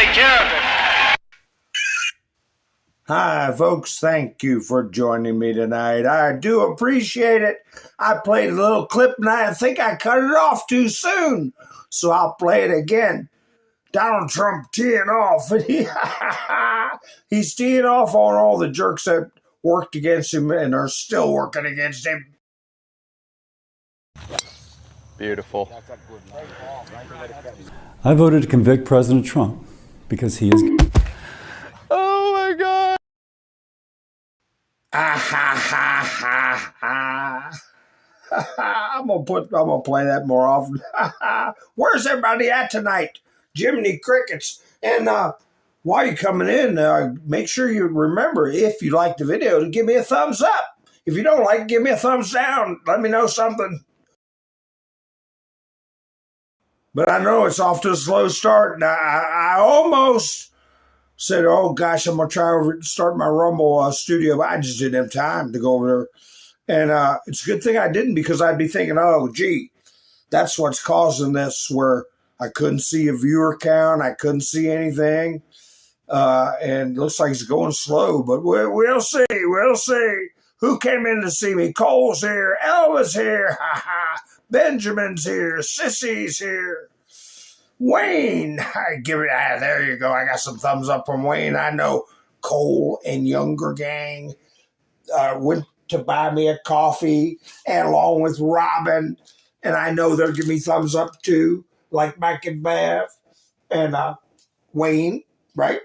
take care of it. Hi, folks. Thank you for joining me tonight. I do appreciate it. I played a little clip and I think I cut it off too soon, so I'll play it again. Donald Trump teeing off. He's teeing off on all the jerks that worked against him and are still working against him. Beautiful. I voted to convict President Trump because he is. Oh my God. I'm gonna play that more often. Where's everybody at tonight? Jiminy Crickets. And while you're coming in, make sure you remember, if you like the video, to give me a thumbs up. If you don't like it, give me a thumbs down. Let me know something. But I know it's off to a slow start. And I almost said, oh gosh, I'm gonna try to start my Rumble studio, but I just didn't have time to go over there. And it's a good thing I didn't, because I'd be thinking, oh gee, that's what's causing this, where I couldn't see a viewer count, I couldn't see anything, and it looks like it's going slow. But we'll see. We'll see. Who came in to see me? Cole's here. Elva's here. Benjamin's here. Sissy's here. Wayne, there you go. I got some thumbs up from Wayne. I know Cole and Younger Gang went to buy me a coffee, and along with Robin, and I know they'll give me thumbs up too, like Mike and Bev, and Wayne, right?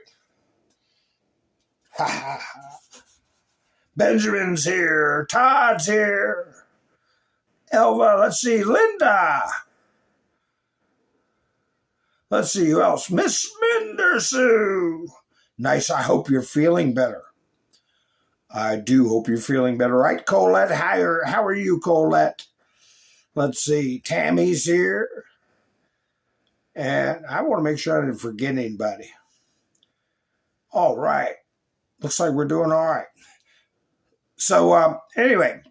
Benjamin's here. Todd's here. Elva, let's see, Linda. Let's see, who else? Miss Mindersoo. Nice, I hope you're feeling better. I do hope you're feeling better, right, Colette? How are you, Colette? Let's see, Tammy's here. And I want to make sure I didn't forget anybody. All right. Looks like we're doing all right. So, anyway.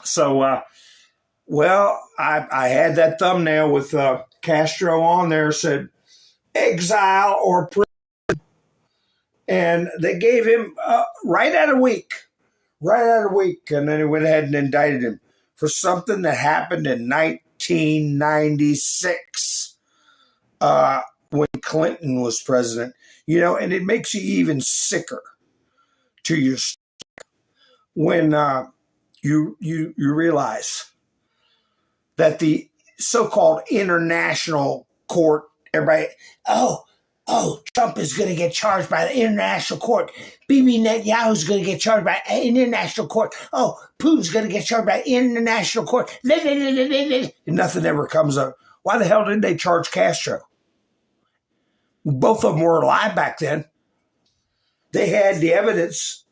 So, well, I had that thumbnail with Castro on there, said exile or prison. And they gave him right at a week. And then he went ahead and indicted him for something that happened in 1996 when Clinton was president. You know, and it makes you even sicker to your stomach when you realize that the so-called international court, everybody, oh, Trump is going to get charged by the international court. Bibi Netanyahu's going to get charged by an international court. Oh, Putin's going to get charged by international court. And nothing ever comes up. Why the hell didn't they charge Castro? Both of them were alive back then. They had the evidence.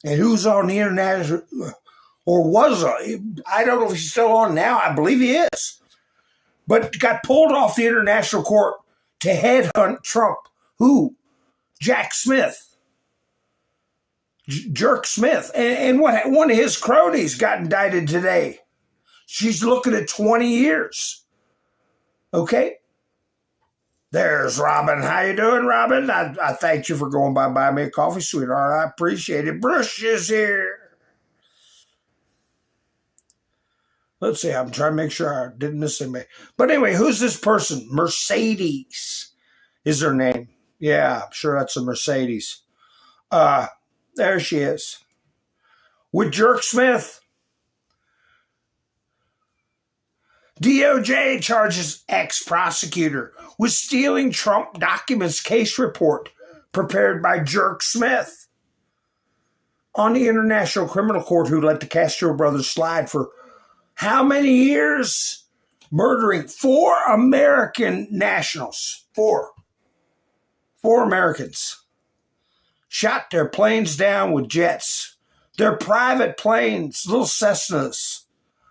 And who's on the international, or was, I don't know if he's still on now. I believe he is. But got pulled off the international court to headhunt Trump. Who? Jack Smith. Jerk Smith. And one of his cronies got indicted today. She's looking at 20 years. Okay? There's Robin. How you doing, Robin? I thank you for going by buy me a coffee, sweetheart. I appreciate it. Brush is here. Let's see. I'm trying to make sure I didn't miss anybody. But anyway, who's this person? Mercedes is her name. Yeah, I'm sure that's a Mercedes. There she is. With Jerk Smith. DOJ charges ex-prosecutor with stealing Trump documents case report prepared by Jerk Smith on the International Criminal Court, who let the Castro brothers slide for how many years? Murdering 4 American nationals. 4 Americans. Shot their planes down with jets. Their private planes, little Cessnas.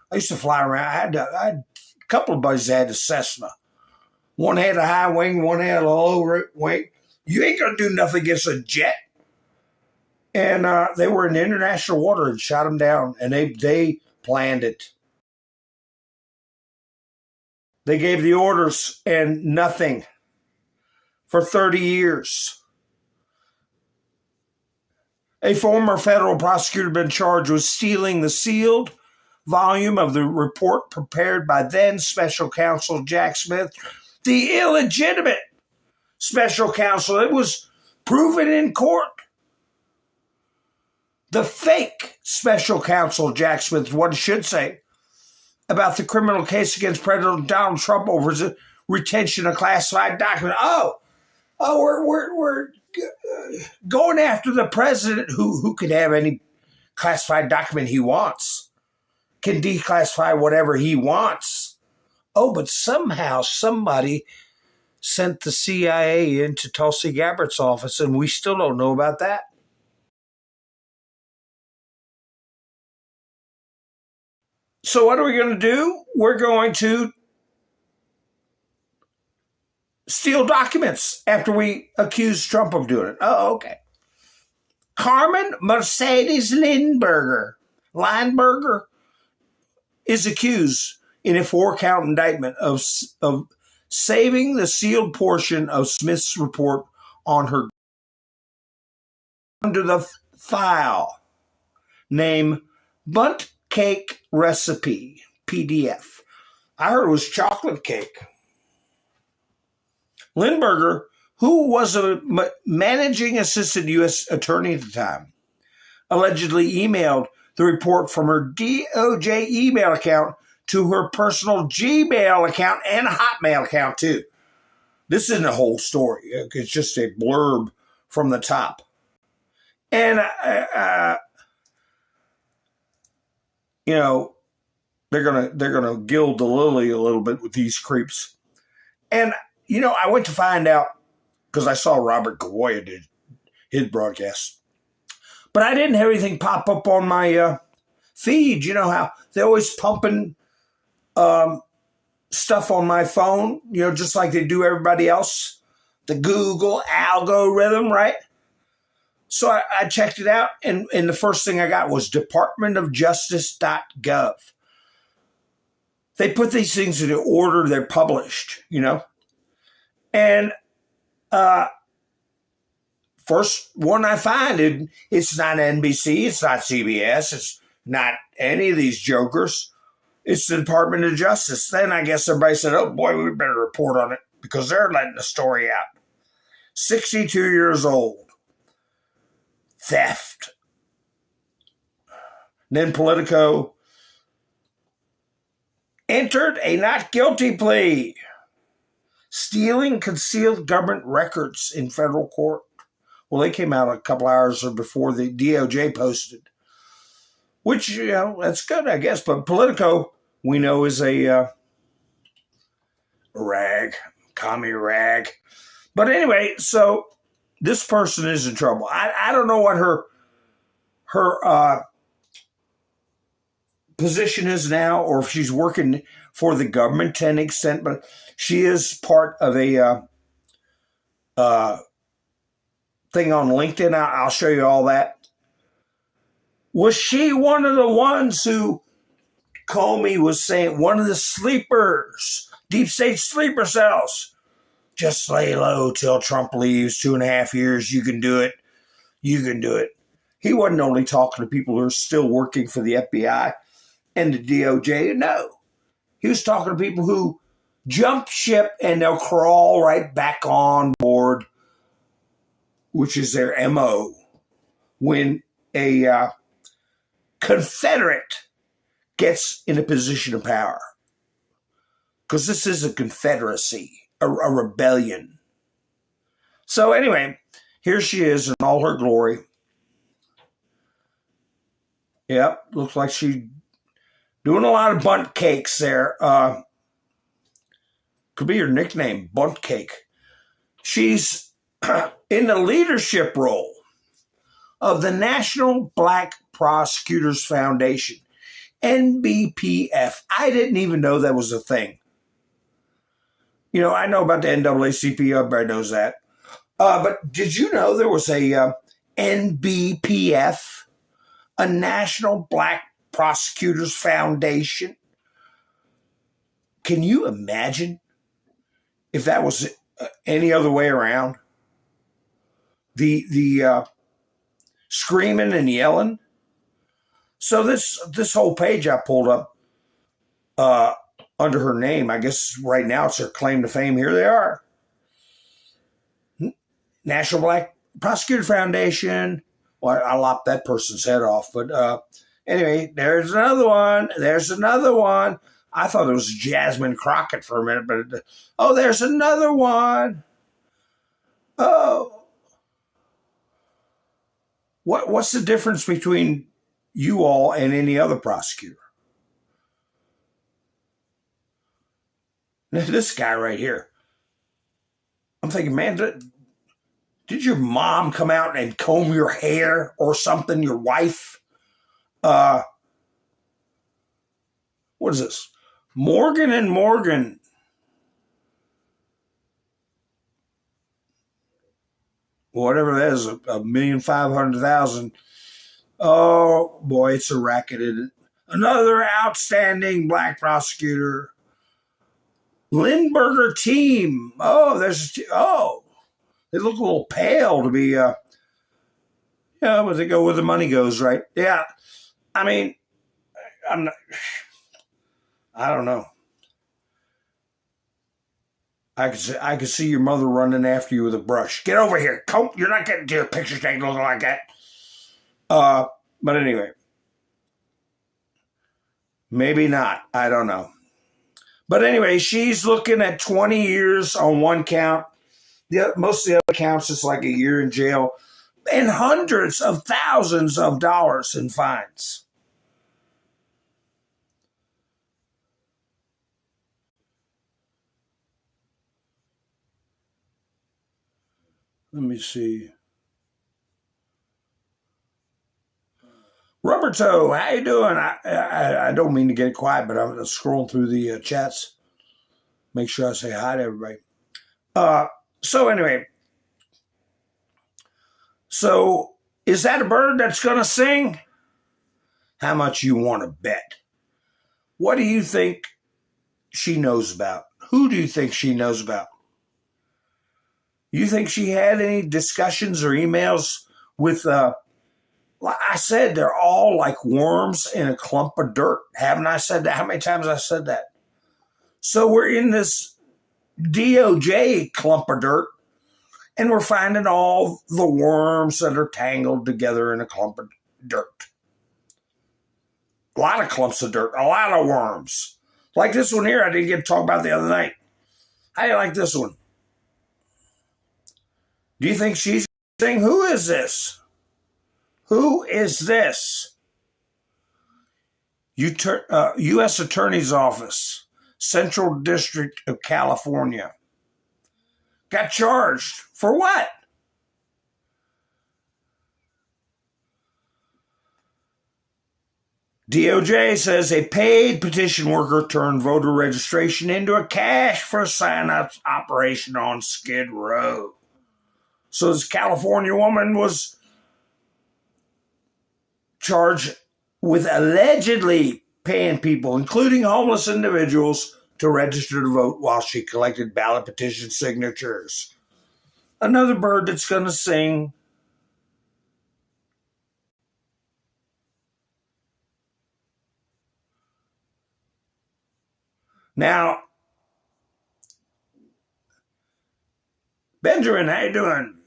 I used to fly around. I had a couple of buddies that had a Cessna. One had a high wing, one had a low wing. You ain't going to do nothing against a jet. And they were in international water and shot them down, and they planned it. They gave the orders and nothing for 30 years. A former federal prosecutor had been charged with stealing the sealed volume of the report prepared by then special counsel Jack Smith, the illegitimate special counsel. It was proven in court. The fake special counsel Jack Smith, what it should say, about the criminal case against President Donald Trump over his retention of classified documents. We're going after the president who can have any classified document he wants, can declassify whatever he wants. Oh, but somehow somebody sent the CIA into Tulsi Gabbard's office, and we still don't know about that. So what are we going to do? We're going to steal documents after we accuse Trump of doing it. Oh, okay. Carmen Mercedes Lindberger is accused in a 4-count indictment of saving the sealed portion of Smith's report on her under the file named Bundt Cake Recipe, PDF. I heard it was chocolate cake. Lindberger, who was a managing assistant U.S. attorney at the time, allegedly emailed the report from her DOJ email account to her personal Gmail account and Hotmail account, too. This isn't a whole story. It's just a blurb from the top. And, they're gonna gild the lily a little bit with these creeps. And, I went to find out because I saw Robert Gawoya did his broadcast. But I didn't have anything pop up on my feed. You know how they're always pumping stuff on my phone, just like they do everybody else. The Google algorithm, right? So I checked it out, and the first thing I got was departmentofjustice.gov. They put these things in order they're published, And first one I find, it's not NBC, it's not CBS, it's not any of these jokers. It's the Department of Justice. Then I guess everybody said, oh boy, we better report on it because they're letting the story out. 62 years old. Theft. Then Politico entered a not guilty plea. Stealing concealed government records in federal court. Well, they came out a couple hours before the DOJ posted. Which, that's good, I guess. But Politico, we know, is a rag, commie rag. But anyway, so this person is in trouble. I don't know what her position is now, or if she's working for the government to an extent, but she is part of a thing on LinkedIn. I'll show you all that. Was she one of the ones who Comey was saying, one of the sleepers, deep state sleeper cells? Just lay low till Trump leaves, 2.5 years. You can do it. You can do it. He wasn't only talking to people who are still working for the FBI and the DOJ. No. He was talking to people who jump ship and they'll crawl right back on board, which is their MO, when a Confederate gets in a position of power. Because this is a confederacy, a rebellion. So anyway, here she is in all her glory. Yep, looks like she's doing a lot of bunt cakes there. Could be her nickname, Bunt Cake. She's in the leadership role of the National Black Prosecutors Foundation, NBPF. I didn't even know that was a thing. I know about the NAACP, everybody knows that. But did you know there was a NBPF, a National Black Prosecutors Foundation? Can you imagine if that was any other way around? The screaming and yelling. So this whole page I pulled up under her name, I guess right now it's her claim to fame. Here they are. National Black Prosecutor Foundation. Well, I lopped that person's head off. But anyway, there's another one. There's another one. I thought it was Jasmine Crockett for a minute, but oh, there's another one. Oh. What's the difference between you all and any other prosecutor? Now, this guy right here. I'm thinking, man, did your mom come out and comb your hair or something? Your wife? What is this? Morgan and Morgan. Whatever that is, 1,500,000. Oh boy, it's a racket. Another outstanding black prosecutor. Lindbergher team. Oh, they look a little pale to be. Yeah, but they go where the money goes, right? Yeah, I mean, I don't know. I could see your mother running after you with a brush. Get over here. You're not getting to your picture taken looking like that. But anyway. Maybe not. I don't know. But anyway, she's looking at 20 years on one count. Most of the other counts is like a year in jail. And hundreds of thousands of dollars in fines. Let me see. Rubber Toe, how you doing? I don't mean to get quiet, but I'm scrolling through the chats. Make sure I say hi to everybody. So anyway. So is that a bird that's going to sing? How much you want to bet? What do you think she knows about? Who do you think she knows about? You think she had any discussions or emails with, like I said, they're all like worms in a clump of dirt. Haven't I said that? How many times I said that? So we're in this DOJ clump of dirt, and we're finding all the worms that are tangled together in a clump of dirt. A lot of clumps of dirt, a lot of worms. Like this one here I didn't get to talk about the other night. How do you like this one? Do you think she's saying, who is this? Who is this? U.S. Attorney's Office, Central District of California. Got charged for what? DOJ says a paid petition worker turned voter registration into a cash for sign-up operation on Skid Row. So this California woman was charged with allegedly paying people, including homeless individuals, to register to vote while she collected ballot petition signatures. Another bird that's going to sing. Now, Benjamin, how you doing?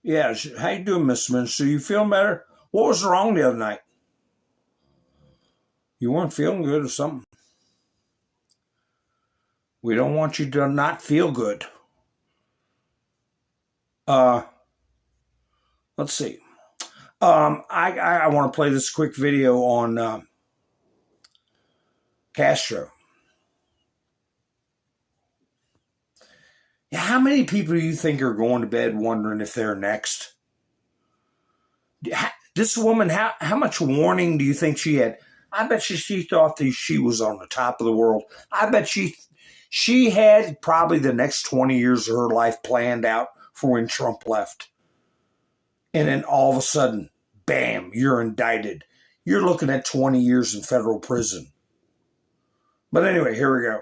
Yeah, how you doing, Miss Minster? You feeling better? What was wrong the other night? You weren't feeling good or something? We don't want you to not feel good. Let's see. I want to play this quick video on CASTRO. How many people do you think are going to bed wondering if they're next? This woman, how much warning do you think she had? I bet she thought that she was on the top of the world. I bet she had probably the next 20 years of her life planned out for when Trump left. And then all of a sudden, bam, you're indicted. You're looking at 20 years in federal prison. But anyway, here we go.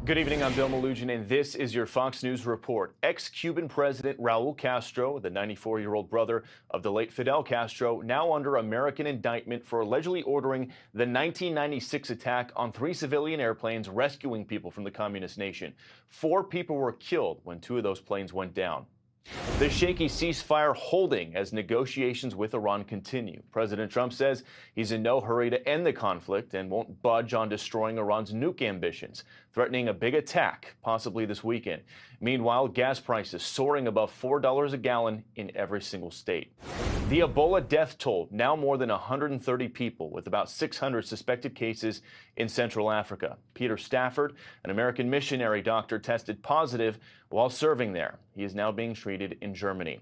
Good evening, I'm Bill Malugin, and this is your Fox News Report. Ex-Cuban President Raul Castro, the 94-year-old brother of the late Fidel Castro, now under American indictment for allegedly ordering the 1996 attack on 3 civilian airplanes rescuing people from the communist nation. 4 people were killed when 2 of those planes went down. The shaky ceasefire holding as negotiations with Iran continue. President Trump says he's in no hurry to end the conflict and won't budge on destroying Iran's nuke ambitions, threatening a big attack, possibly this weekend. Meanwhile, gas prices soaring above $4 a gallon in every single state. The Ebola death toll, now more than 130 people, with about 600 suspected cases in Central Africa. Peter Stafford, an American missionary doctor, tested positive while serving there. He is now being treated in Germany.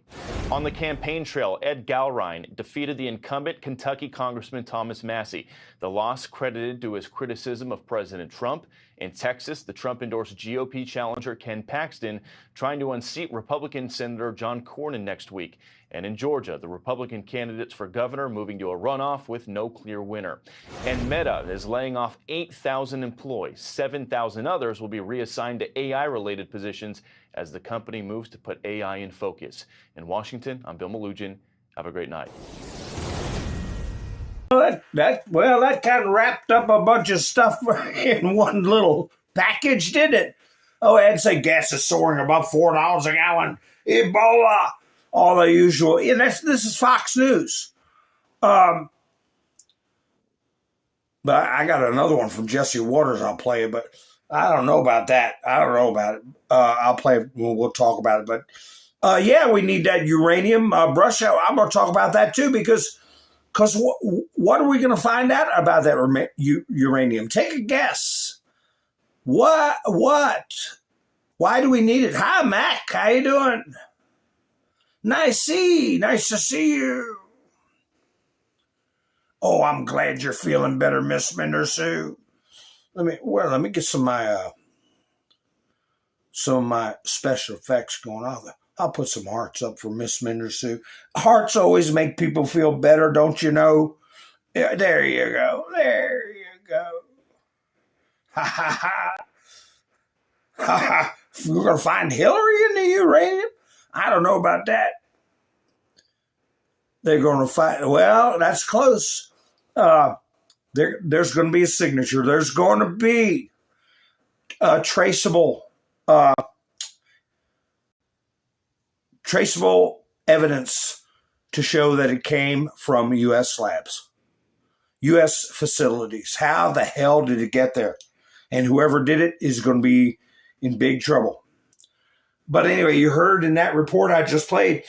On the campaign trail, Ed Galrein defeated the incumbent Kentucky Congressman Thomas Massie. The loss credited to his criticism of President Trump. In Texas, the Trump-endorsed GOP challenger Ken Paxton trying to unseat Republican Senator John Cornyn next week. And in Georgia, the Republican candidates for governor moving to a runoff with no clear winner. And Meta is laying off 8,000 employees. 7,000 others will be reassigned to AI-related positions as the company moves to put AI in focus. In Washington, I'm Bill Malugin. Have a great night. That kind of wrapped up a bunch of stuff in one little package, didn't it? Oh, I'd say gas is soaring above $4 a gallon. Ebola, all the usual. And this is Fox News. But I got another one from Jesse Waters I'll play, but I don't know about that. I don't know about it. I'll play it. We'll talk about it. But yeah, we need that uranium brush out. I'm going to talk about that too because what are we going to find out about that uranium? Take a guess. What? Why do we need it? Hi, Mac. How you doing? Nice to see you. Oh, I'm glad you're feeling better, Miss Minder Sue. Let me get some of my special effects going on. I'll put some hearts up for Miss Minder Sue. Hearts always make people feel better, don't you know? Yeah, there you go. There you go. Ha ha ha. Ha ha. We're going to find Hillary in the uranium? I don't know about that. They're going to find, well, that's close. There's going to be a signature. There's going to be traceable evidence to show that it came from U.S. labs, U.S. facilities. How the hell did it get there? And whoever did it is going to be in big trouble. But anyway, you heard in that report I just played,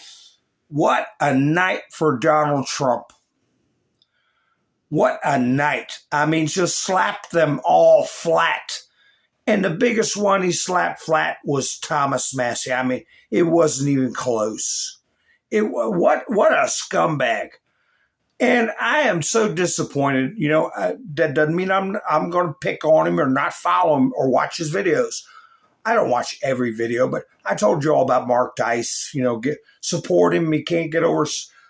what a night for Donald Trump. What a night. I mean, just slapped them all flat. And the biggest one he slapped flat was Thomas Massie. I mean, it wasn't even close. What a scumbag. And I am so disappointed. You know, that doesn't mean I'm going to pick on him or not follow him or watch his videos. I don't watch every video, but I told you all about Mark Dice. You know, support him. He can't get over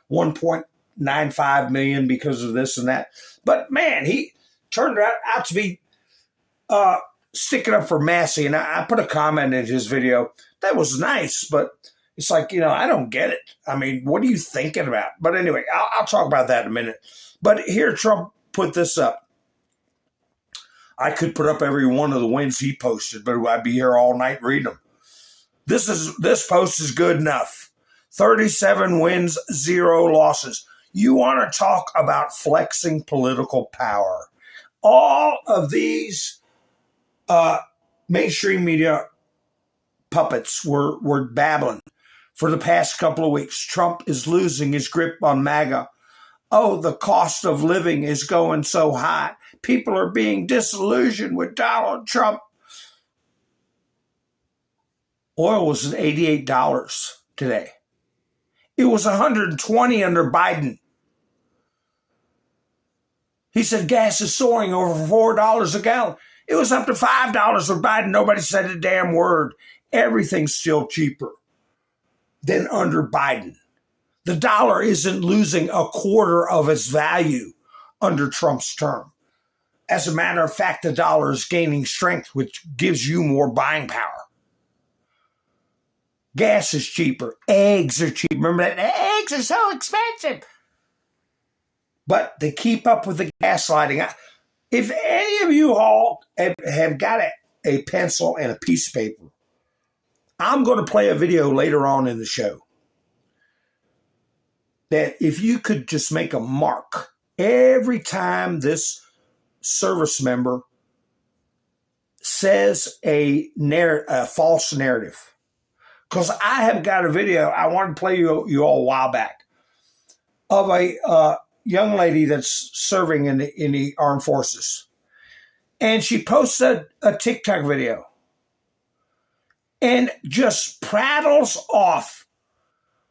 1.95 million because of this and that. But man, he turned out to be sticking up for Massie. And I put a comment in his video. That was nice, but it's like, you know, I don't get it. I mean, what are you thinking about? But anyway, I'll talk about that in a minute. But here, Trump put this up. I could put up every one of the wins he posted, but I'd be here all night reading them. This post is good enough. 37 wins, 0 losses. You want to talk about flexing political power. All of these mainstream media puppets were babbling for the past couple of weeks. Trump is losing his grip on MAGA. Oh, the cost of living is going so high. People are being disillusioned with Donald Trump. Oil was at $88 today. It was $120 under Biden. He said gas is soaring over $4 a gallon. It was up to $5 with Biden. Nobody said a damn word. Everything's still cheaper than under Biden. The dollar isn't losing a quarter of its value. under Trump's term. As a matter of fact, the dollar is gaining strength, which gives you more buying power. Gas is cheaper. Eggs are cheaper. Remember that? Eggs are so expensive. But they keep up with the gaslighting. If any of you all have got a pencil and a piece of paper, I'm going to play a video later on in the show that if you could just make a mark every time this service member says a false narrative. Because I have got a video I wanted to play you all a while back of a young lady that's serving in the armed forces. And she posted a TikTok video and just prattles off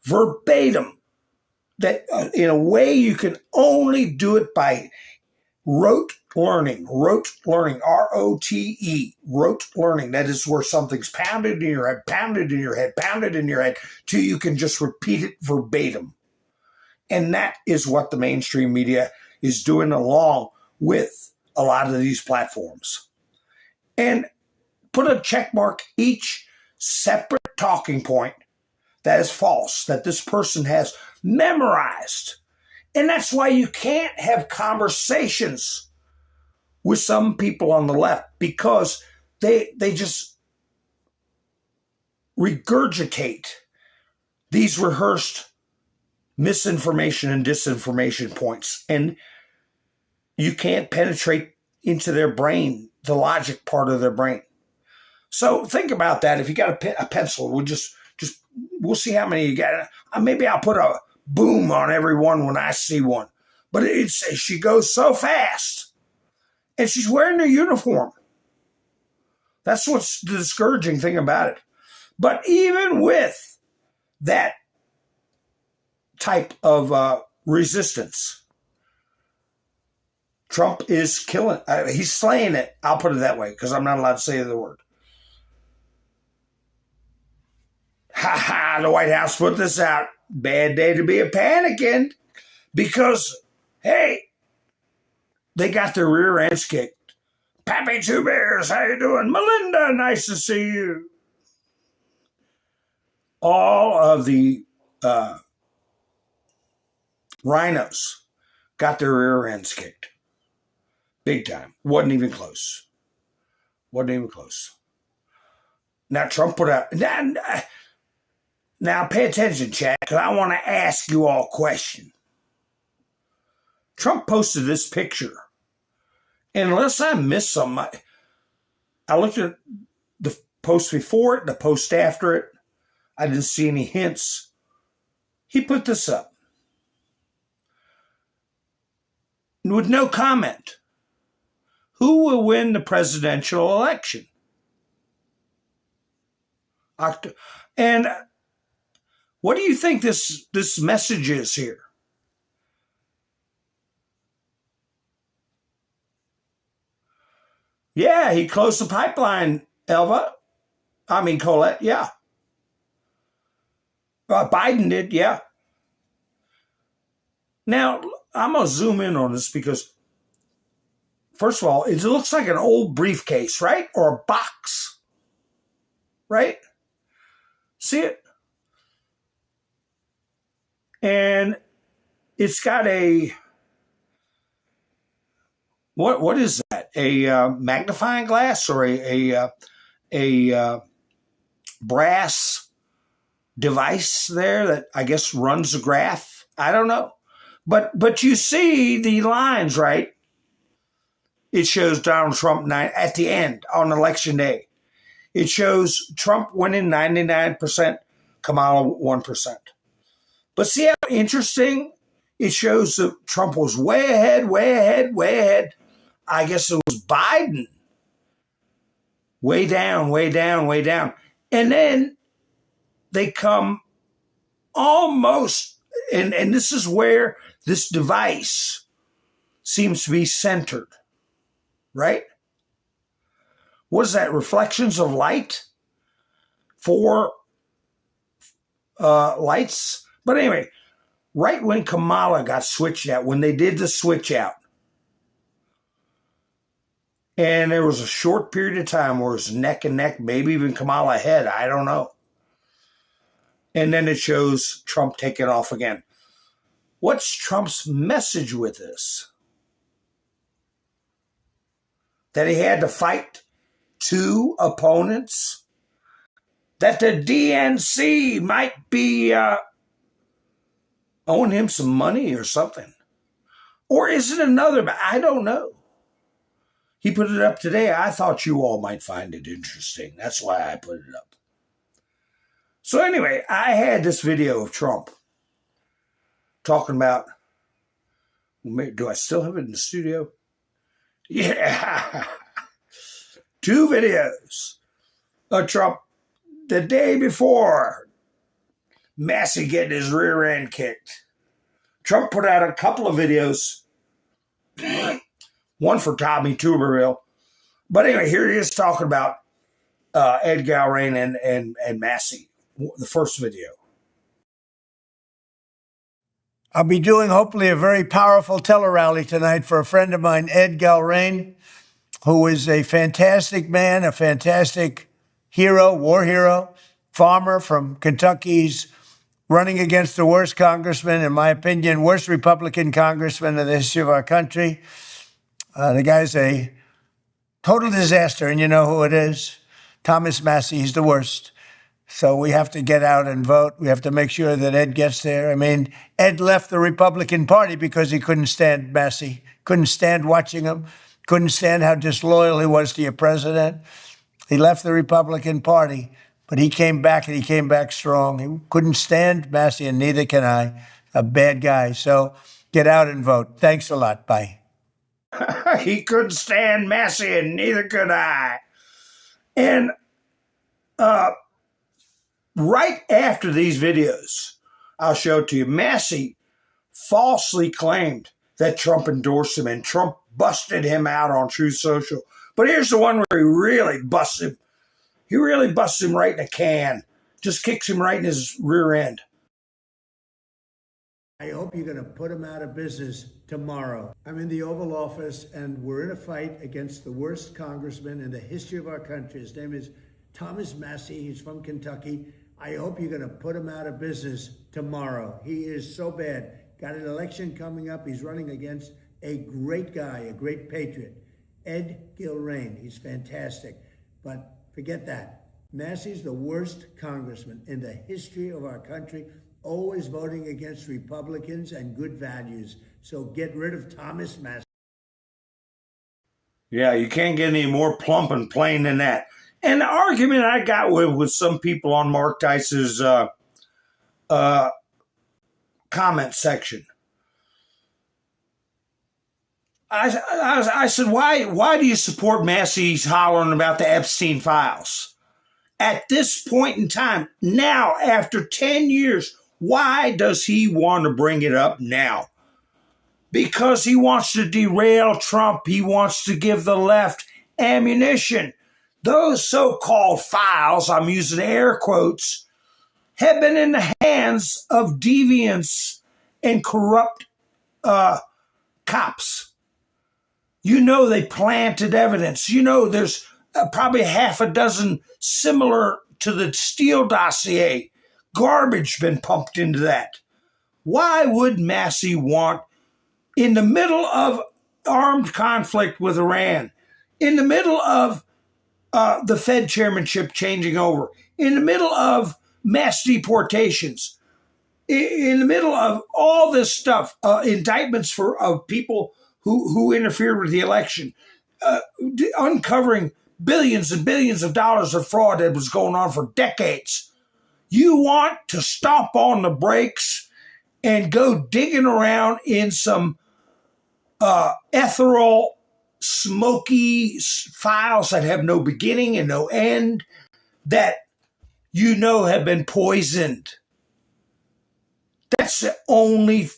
verbatim that in a way you can only do it by rote learning, R-O-T-E, rote learning. That is where something's pounded in your head, till you can just repeat it verbatim. And that is what the mainstream media is doing along with a lot of these platforms. And put a check mark each separate talking point that is false, that this person has memorized. And that's why you can't have conversations with some people on the left, because they just regurgitate these rehearsed misinformation and disinformation points. And you can't penetrate into their brain, the logic part of their brain. So think about that. If you got a pencil, we'll see how many you got. Maybe I'll put a boom on every one when I see one. But she goes so fast. And she's wearing a uniform. That's what's the discouraging thing about it. But even with that type of resistance, Trump is killing. He's slaying it. I'll put it that way, because I'm not allowed to say the word. Ha ha, the White House put this out. Bad day to be a panicking, because, hey, they got their rear ends kicked. Pappy Two Bears, how you doing? Melinda, nice to see you. All of the rhinos got their rear ends kicked. Big time. Wasn't even close. Now Trump put out... Now pay attention, chat, because I want to ask you all a question. Trump posted this picture. And unless I missed something, I looked at the post before it, the post after it. I didn't see any hints. He put this up with no comment. Who will win the presidential election? And what do you think this message is here? Yeah, he closed the pipeline, Colette, yeah. Biden did, yeah. Now, I'm going to zoom in on this because, first of all, it looks like an old briefcase, right? Or a box, right? See it? And it's got a... What is that? A magnifying glass or a brass device there that I guess runs a graph? I don't know. But you see the lines, right? It shows Donald Trump at the end on election day. It shows Trump winning 99%, Kamala 1%. But see how interesting? It shows that Trump was way ahead. I guess it was Biden. Way down. And then they come almost, and this is where this device seems to be centered, right? What is that? Reflections of light? 4 lights? But anyway, right when Kamala got switched out, when they did the switch out, And there was a short period of time where it was neck and neck, maybe even Kamala ahead. I don't know. And then it shows Trump taking off again. What's Trump's message with this? That he had to fight two opponents? That the DNC might be owing him some money or something? Or is it another? I don't know. He put it up today. I thought you all might find it interesting. That's why I put it up. So anyway, I had this video of Trump talking about, do I still have it in the studio? Yeah. 2 videos of Trump the day before Massie getting his rear end kicked. Trump put out a couple of videos. One for Tommy Tuberville. But anyway, here he is talking about Ed Galrain and Massie, the first video. I'll be doing hopefully a very powerful tele-rally tonight for a friend of mine, Ed Galrain, who is a fantastic man, a fantastic hero, war hero, farmer from Kentucky. He's running against the worst congressman, in my opinion, worst Republican congressman in the history of our country. The guy's a total disaster, and you know who it is. Thomas Massie, he's the worst. So we have to get out and vote. We have to make sure that Ed gets there. I mean, Ed left the Republican Party because he couldn't stand Massie, couldn't stand watching him, couldn't stand how disloyal he was to your president. He left the Republican Party, but he came back, and he came back strong. He couldn't stand Massie, and neither can I. A bad guy. So get out and vote. Thanks a lot. Bye. He couldn't stand Massie, and neither could I. And right after these videos, I'll show it to you, Massie falsely claimed that Trump endorsed him, and Trump busted him out on Truth Social. But here's the one where he really busts him. He really busts him right in the can. Just kicks him right in his rear end. I hope you're going to put him out of business tomorrow. I'm in the Oval Office, and we're in a fight against the worst congressman in the history of our country. His name is Thomas Massie. He's from Kentucky. I hope you're going to put him out of business tomorrow. He is so bad. Got an election coming up. He's running against a great guy, a great patriot, Ed Galrain. He's fantastic. But forget that. Massie's the worst congressman in the history of our country, always voting against Republicans and good values. So get rid of Thomas Massie. Yeah, you can't get any more plump and plain than that. And the argument I got with some people on Mark Dice's comment section, I said, why do you support Massie's hollering about the Epstein files? At this point in time, now, after 10 years, why does he want to bring it up now? Because he wants to derail Trump. He wants to give the left ammunition. Those so-called files, I'm using air quotes, have been in the hands of deviants and corrupt cops. You know they planted evidence. You know there's probably half a dozen similar to the Steele dossier. Garbage been pumped into that. Why would Massie want, in the middle of armed conflict with Iran, in the middle of the Fed chairmanship changing over, in the middle of mass deportations, in the middle of all this stuff, indictments of people who interfered with the election, uncovering billions and billions of dollars of fraud that was going on for decades. You want to stomp on the brakes and go digging around in some ethereal, smoky files that have no beginning and no end, that you know have been poisoned. That's the only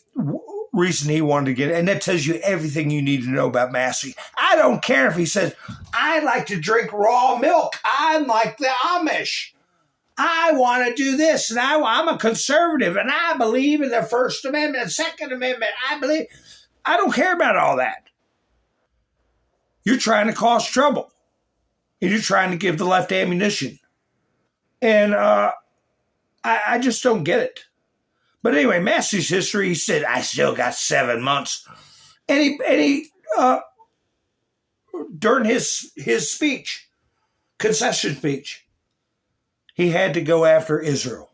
reason he wanted to get it. And that tells you everything you need to know about Massie. I don't care if he says, I like to drink raw milk. I'm like the Amish. I want to do this. And I'm a conservative. And I believe in the First Amendment, the Second Amendment. I don't care about all that. You're trying to cause trouble. And you're trying to give the left ammunition. And I just don't get it. But anyway, Massie's history, he said, I still got 7 months. And he during his speech, concession speech, he had to go after Israel.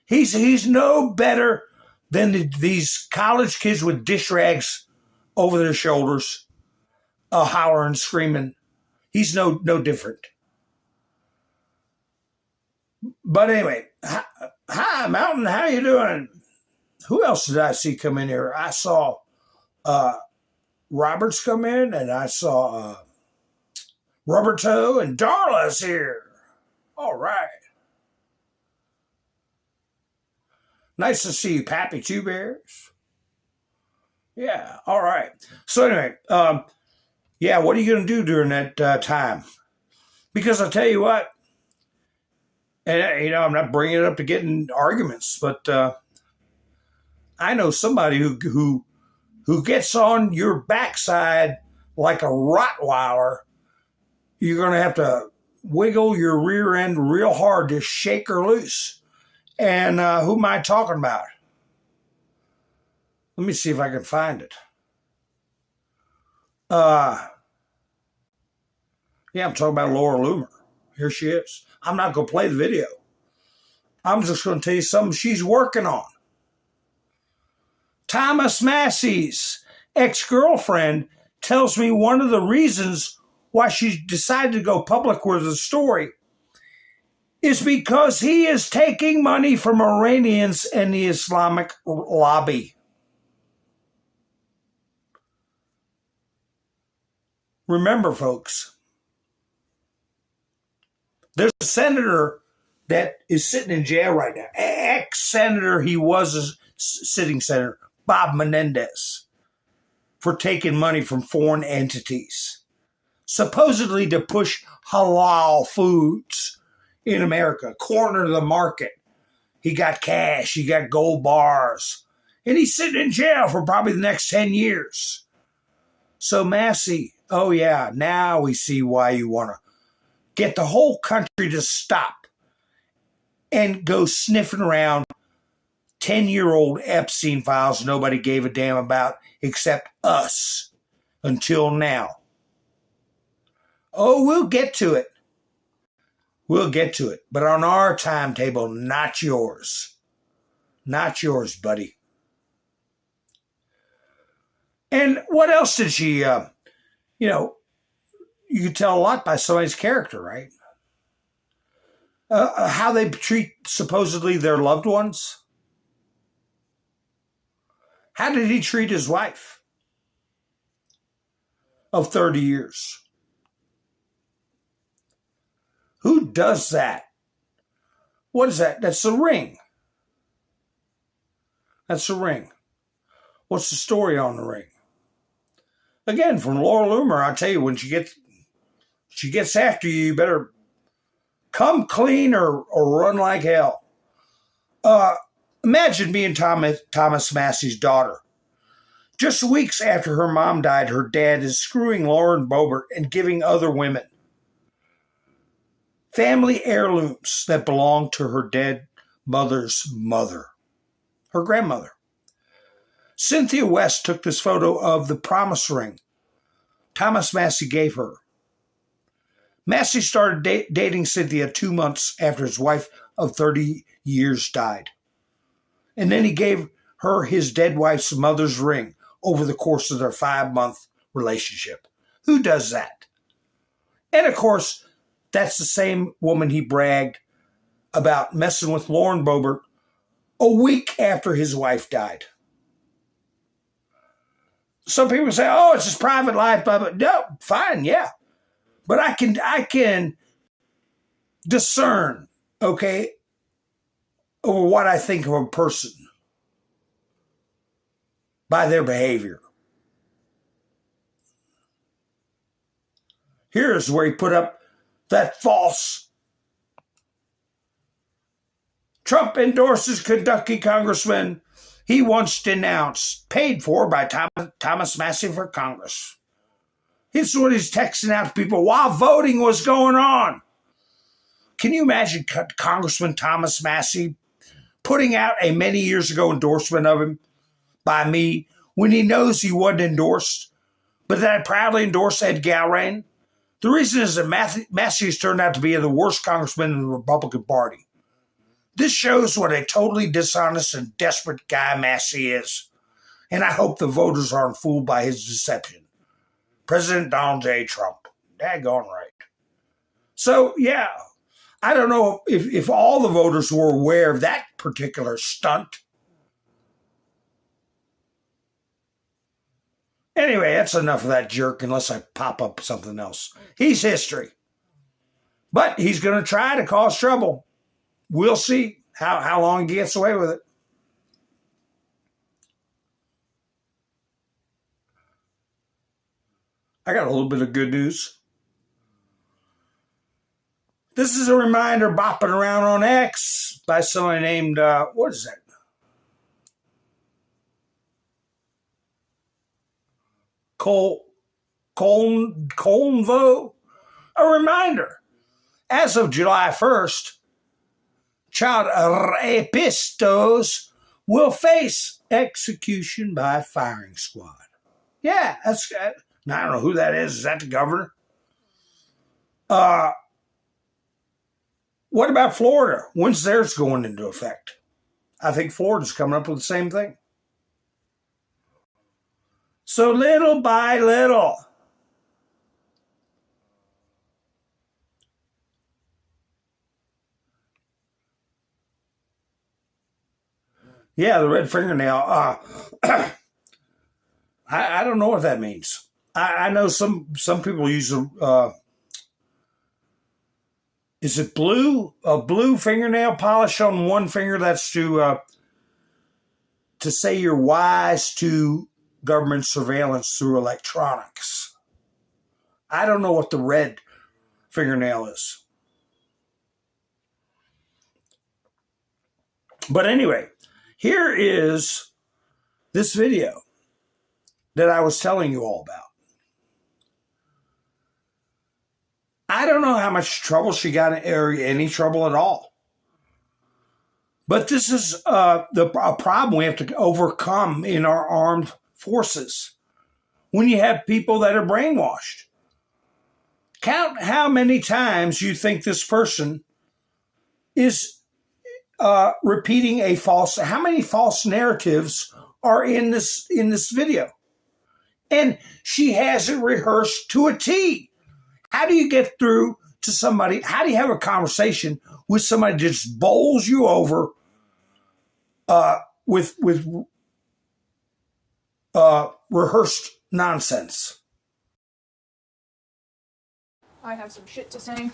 He's no better than these college kids with dish rags over their shoulders, hollering, screaming. He's no different. But anyway, hi, Mountain, how you doing? Who else did I see come in here? I saw Roberts come in, and I saw Roberto, and Darla's here. All right. Nice to see you, Pappy Two Bears. Yeah, all right. So anyway, yeah, what are you going to do during that time? Because I'll tell you what, and I'm not bringing it up to get in arguments, but I know somebody who gets on your backside like a Rottweiler. You're going to have to wiggle your rear end real hard to shake her loose. And who am I talking about? Let me see if I can find it. Yeah, I'm talking about Laura Loomer. Here she is. I'm not going to play the video. I'm just going to tell you something she's working on. Thomas Massie's ex-girlfriend tells me one of the reasons why she decided to go public with the story is because he is taking money from Iranians and the Islamic lobby. Remember, folks, there's a senator that is sitting in jail right now. Ex-senator, he was a sitting senator, Bob Menendez, for taking money from foreign entities, supposedly to push halal foods in America, corner the market. He got cash, he got gold bars, and he's sitting in jail for probably the next 10 years. So Massie, oh yeah, now we see why you want to get the whole country to stop and go sniffing around 10-year-old Epstein files nobody gave a damn about except us until now. Oh, we'll get to it. We'll get to it. But on our timetable, not yours. Not yours, buddy. And what else did she, you could tell a lot by somebody's character, right? How they treat supposedly their loved ones. How did he treat his wife of 30 years? Who does that? What is that? That's the ring. That's the ring. What's the story on the ring? Again, from Laura Loomer, I tell you, when she gets after you, you better come clean or run like hell. Imagine being Thomas Massie's daughter. Just weeks after her mom died, her dad is screwing Lauren Boebert and giving other women family heirlooms that belonged to her dead mother's mother, her grandmother. Cynthia West took this photo of the promise ring Thomas Massie gave her. Massie started dating Cynthia 2 months after his wife of 30 years died. And then he gave her his dead wife's mother's ring over the course of their 5-month relationship. Who does that? And of course, that's the same woman he bragged about messing with Lauren Boebert a week after his wife died. Some people say, oh, it's his private life, but no, fine, yeah. But I can discern, okay, over what I think of a person by their behavior. Here's where he put up that false Trump endorses Kentucky congressman he once denounced, paid for by Thomas Massie for Congress. This is what he's texting out to people while voting was going on. Can you imagine Congressman Thomas Massie putting out a many years ago endorsement of him by me when he knows he wasn't endorsed, but that I proudly endorsed Ed Galrain? The reason is that Massie has turned out to be the worst congressman in the Republican Party. This shows what a totally dishonest and desperate guy Massie is. And I hope the voters aren't fooled by his deception. President Donald J. Trump. Daggone right. So, yeah, I don't know if all the voters were aware of that particular stunt. Anyway, that's enough of that jerk unless I pop up something else. He's history. But he's going to try to cause trouble. We'll see how long he gets away with it. I got a little bit of good news. This is a reminder bopping around on X by somebody named, what is that? Colnvo. A reminder. As of July 1st, child rapistos will face execution by firing squad. Yeah, that's... I don't know who that is. Is that the governor? What about Florida? When's theirs going into effect? I think Florida's coming up with the same thing. So little by little. Yeah, the red fingernail. I don't know what that means. I know some people use is it blue? A blue fingernail polish on one finger. That's to say you're wise to government surveillance through electronics. I don't know what the red fingernail is. But anyway, here is this video that I was telling you all about. I don't know how much trouble she got in, or any trouble at all. But this is a problem we have to overcome in our armed forces when you have people that are brainwashed. Count how many times you think this person is repeating a false. How many false narratives are in this video? And she has it rehearsed to a T. How do you get through to somebody? How do you have a conversation with somebody that just bowls you over with rehearsed nonsense? I have some shit to say.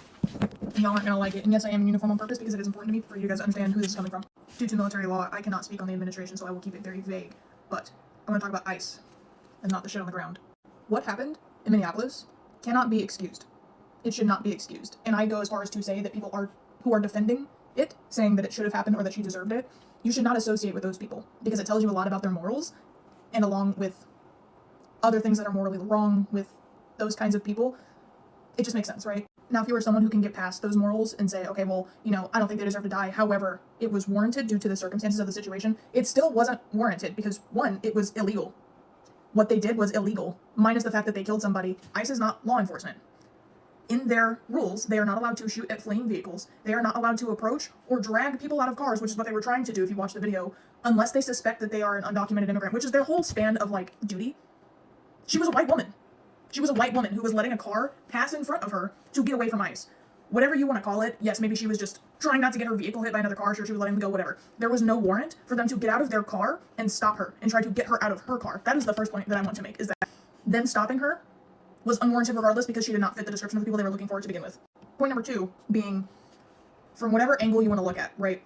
Y'all aren't gonna like it. And yes, I am in uniform on purpose because it is important to me for you guys to understand who this is coming from. Due to military law, I cannot speak on the administration, so I will keep it very vague. But I'm gonna talk about ICE and not the shit on the ground. What happened in Minneapolis cannot be excused. It should not be excused. And I go as far as to say that people who are defending it, saying that it should have happened or that she deserved it, you should not associate with those people because it tells you a lot about their morals, and along with other things that are morally wrong with those kinds of people, it just makes sense, right? Now, if you were someone who can get past those morals and say, okay, well, I don't think they deserve to die. However, it was warranted due to the circumstances of the situation. It still wasn't warranted because, one, it was illegal. What they did was illegal, minus the fact that they killed somebody. ICE is not law enforcement. In their rules, they are not allowed to shoot at fleeing vehicles. They are not allowed to approach or drag people out of cars, which is what they were trying to do if you watch the video, unless they suspect that they are an undocumented immigrant, which is their whole span of, duty. She was a white woman. She was a white woman who was letting a car pass in front of her to get away from ICE. Whatever you want to call it, yes, maybe she was just trying not to get her vehicle hit by another car, sure, she was letting them go, whatever. There was no warrant for them to get out of their car and stop her and try to get her out of her car. That is the first point that I want to make, is that them stopping her was unwarranted regardless because she did not fit the description of the people they were looking for to begin with. Point number two being, from whatever angle you want to look at, right?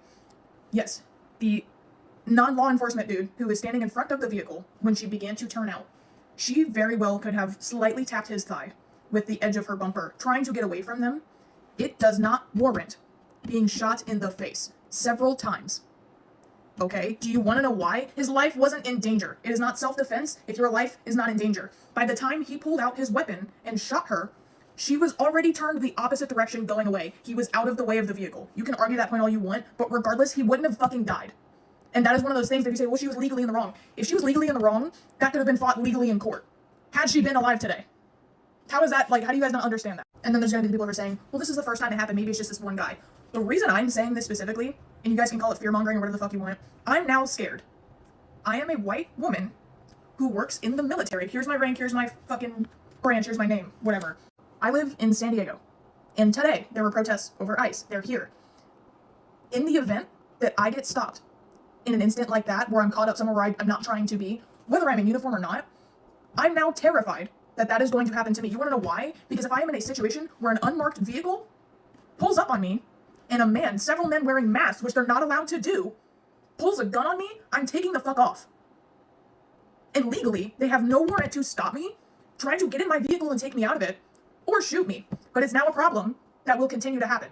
Yes, the non-law enforcement dude who is standing in front of the vehicle when she began to turn out, she very well could have slightly tapped his thigh with the edge of her bumper, trying to get away from them. It does not warrant being shot in the face several times. Okay? Do you want to know why? His life wasn't in danger. It is not self-defense if your life is not in danger. By the time he pulled out his weapon and shot her, she was already turned the opposite direction going away. He was out of the way of the vehicle. You can argue that point all you want, but regardless, he wouldn't have fucking died. And that is one of those things that you say, well, she was legally in the wrong. If she was legally in the wrong, that could have been fought legally in court. Had she been alive today. How is that, like, how do you guys not understand that? And then there's going to be people who are saying, well, this is the first time it happened. Maybe it's just this one guy. The reason I'm saying this specifically, and you guys can call it fear-mongering or whatever the fuck you want, I'm now scared. I am a white woman who works in the military. Here's my rank, here's my fucking branch, here's my name, whatever. I live in San Diego. And today, there were protests over ICE. They're here. In the event that I get stopped in an instant like that, where I'm caught up somewhere where I'm not trying to be, whether I'm in uniform or not, I'm now terrified that that is going to happen to me. You want to know why? Because if I am in a situation where an unmarked vehicle pulls up on me, and a man, several men wearing masks, which they're not allowed to do, pulls a gun on me, I'm taking the fuck off. And legally, they have no warrant to stop me, try to get in my vehicle and take me out of it, or shoot me. But it's now a problem that will continue to happen.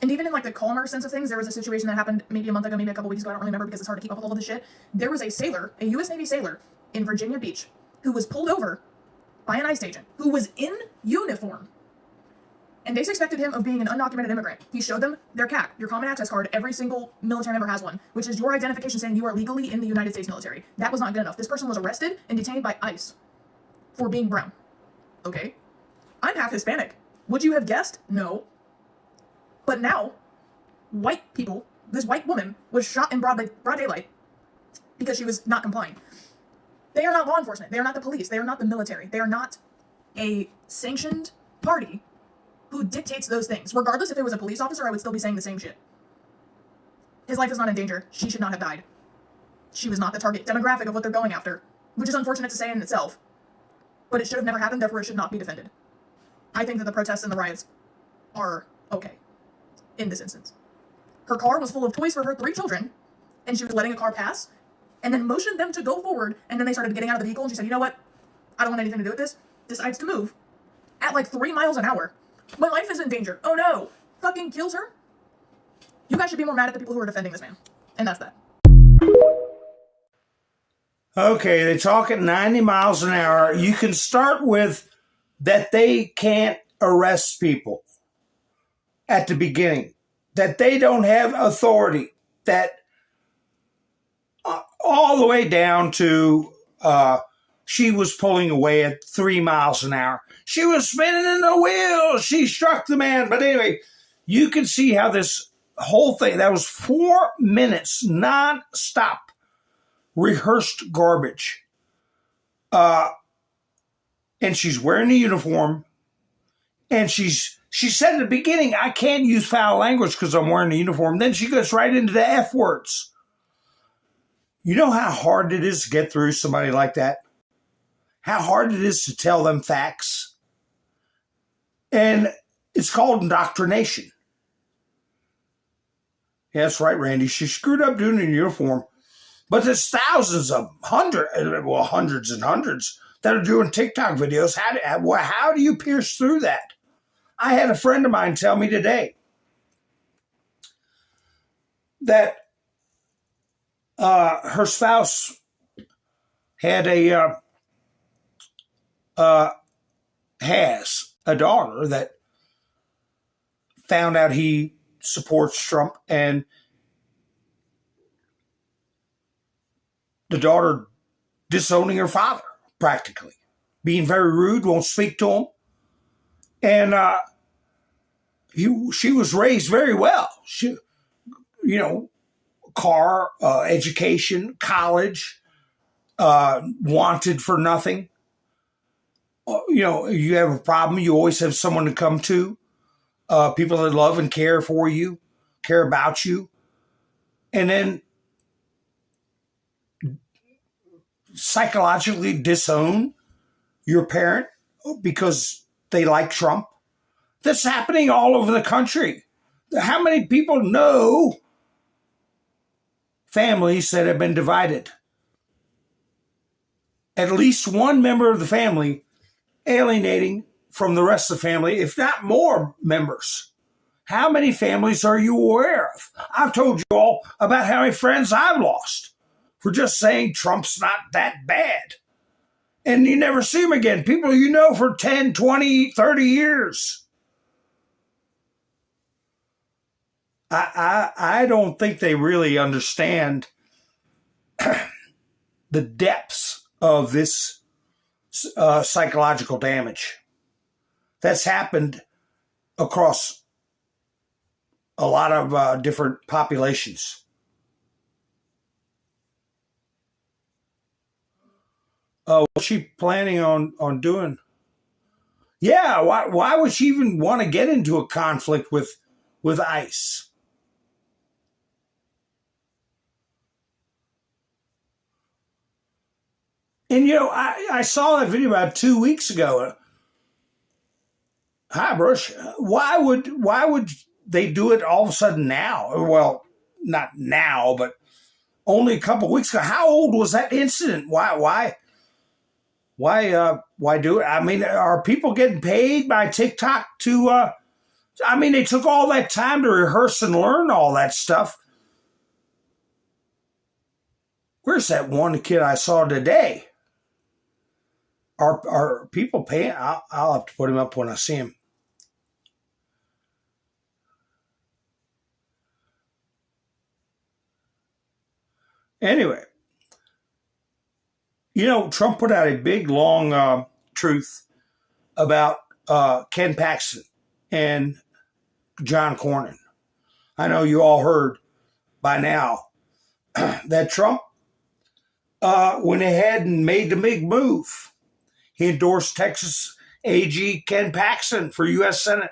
And even in like the calmer sense of things, there was a situation that happened maybe a month ago, maybe a couple weeks ago, I don't really remember because it's hard to keep up with all of this shit. There was a sailor, a US Navy sailor in Virginia Beach, who was pulled over by an ICE agent, who was in uniform. And they suspected him of being an undocumented immigrant. He showed them their CAC, your common access card. Every single military member has one, which is your identification saying you are legally in the United States military. That was not good enough. This person was arrested and detained by ICE for being brown. Okay? I'm half Hispanic. Would you have guessed? No. But now, white people, this white woman was shot in broad daylight because she was not complying. They are not law enforcement. They are not the police. They are not the military. They are not a sanctioned party who dictates those things. Regardless if it was a police officer, I would still be saying the same shit. His life is not in danger. She should not have died. She was not the target demographic of what they're going after, which is unfortunate to say in itself. But it should have never happened, therefore it should not be defended. I think that the protests and the riots are okay in this instance. Her car was full of toys for her 3 children, and she was letting a car pass, and then motioned them to go forward, and then they started getting out of the vehicle, and she said, you know what? I don't want anything to do with this. Decides to move at like 3 miles an hour. My life is in danger. Oh no. Fucking kills her. You guys should be more mad at the people who are defending this man. And that's that. Okay, they talk at 90 miles an hour. You can start with that they can't arrest people at the beginning, that they don't have authority, that all the way down to she was pulling away at 3 miles an hour. She was spinning in the wheel. She struck the man. But anyway, you can see how this whole thing, that was 4 minutes non-stop rehearsed garbage. And she's wearing a uniform. And she said at the beginning, I can't use foul language because I'm wearing a uniform. Then she goes right into the F words. You know how hard it is to get through somebody like that? How hard it is to tell them facts? And it's called indoctrination. Yeah, that's right, Randy. She screwed up doing it in uniform. But there's thousands of hundreds and hundreds that are doing TikTok videos. How do you pierce through that? I had a friend of mine tell me today that her spouse had has a daughter that found out he supports Trump, and the daughter disowning her father, practically being very rude, won't speak to him, and she was raised very well. She, car, education, college, wanted for nothing. You have a problem, you always have someone to come to, people that love and care for you, care about you. And then psychologically disown your parent because they like Trump. That's happening all over the country. How many people know families that have been divided? At least one member of the family alienating from the rest of the family, if not more members. How many families are you aware of? I've told you all about how many friends I've lost for just saying Trump's not that bad. And you never see him again. People you know for 10, 20, 30 years. I don't think they really understand the depths of this psychological damage that's happened across a lot of different populations. What's she planning on doing? Yeah, why would she even want to get into a conflict with ICE? And, you know, I saw that video about 2 weeks ago. Hi, Bruce. Why would they do it all of a sudden now? Well, not now, but only a couple of weeks ago. How old was that incident? Why do it? I mean, are people getting paid by TikTok to, I mean, they took all that time to rehearse and learn all that stuff. Where's that one kid I saw today? Are people paying? I'll have to put him up when I see him. Anyway, you know, Trump put out a big, long truth about Ken Paxton and John Cornyn. I know you all heard by now that Trump went ahead and made the big move. He endorsed Texas AG Ken Paxton for U.S. Senate.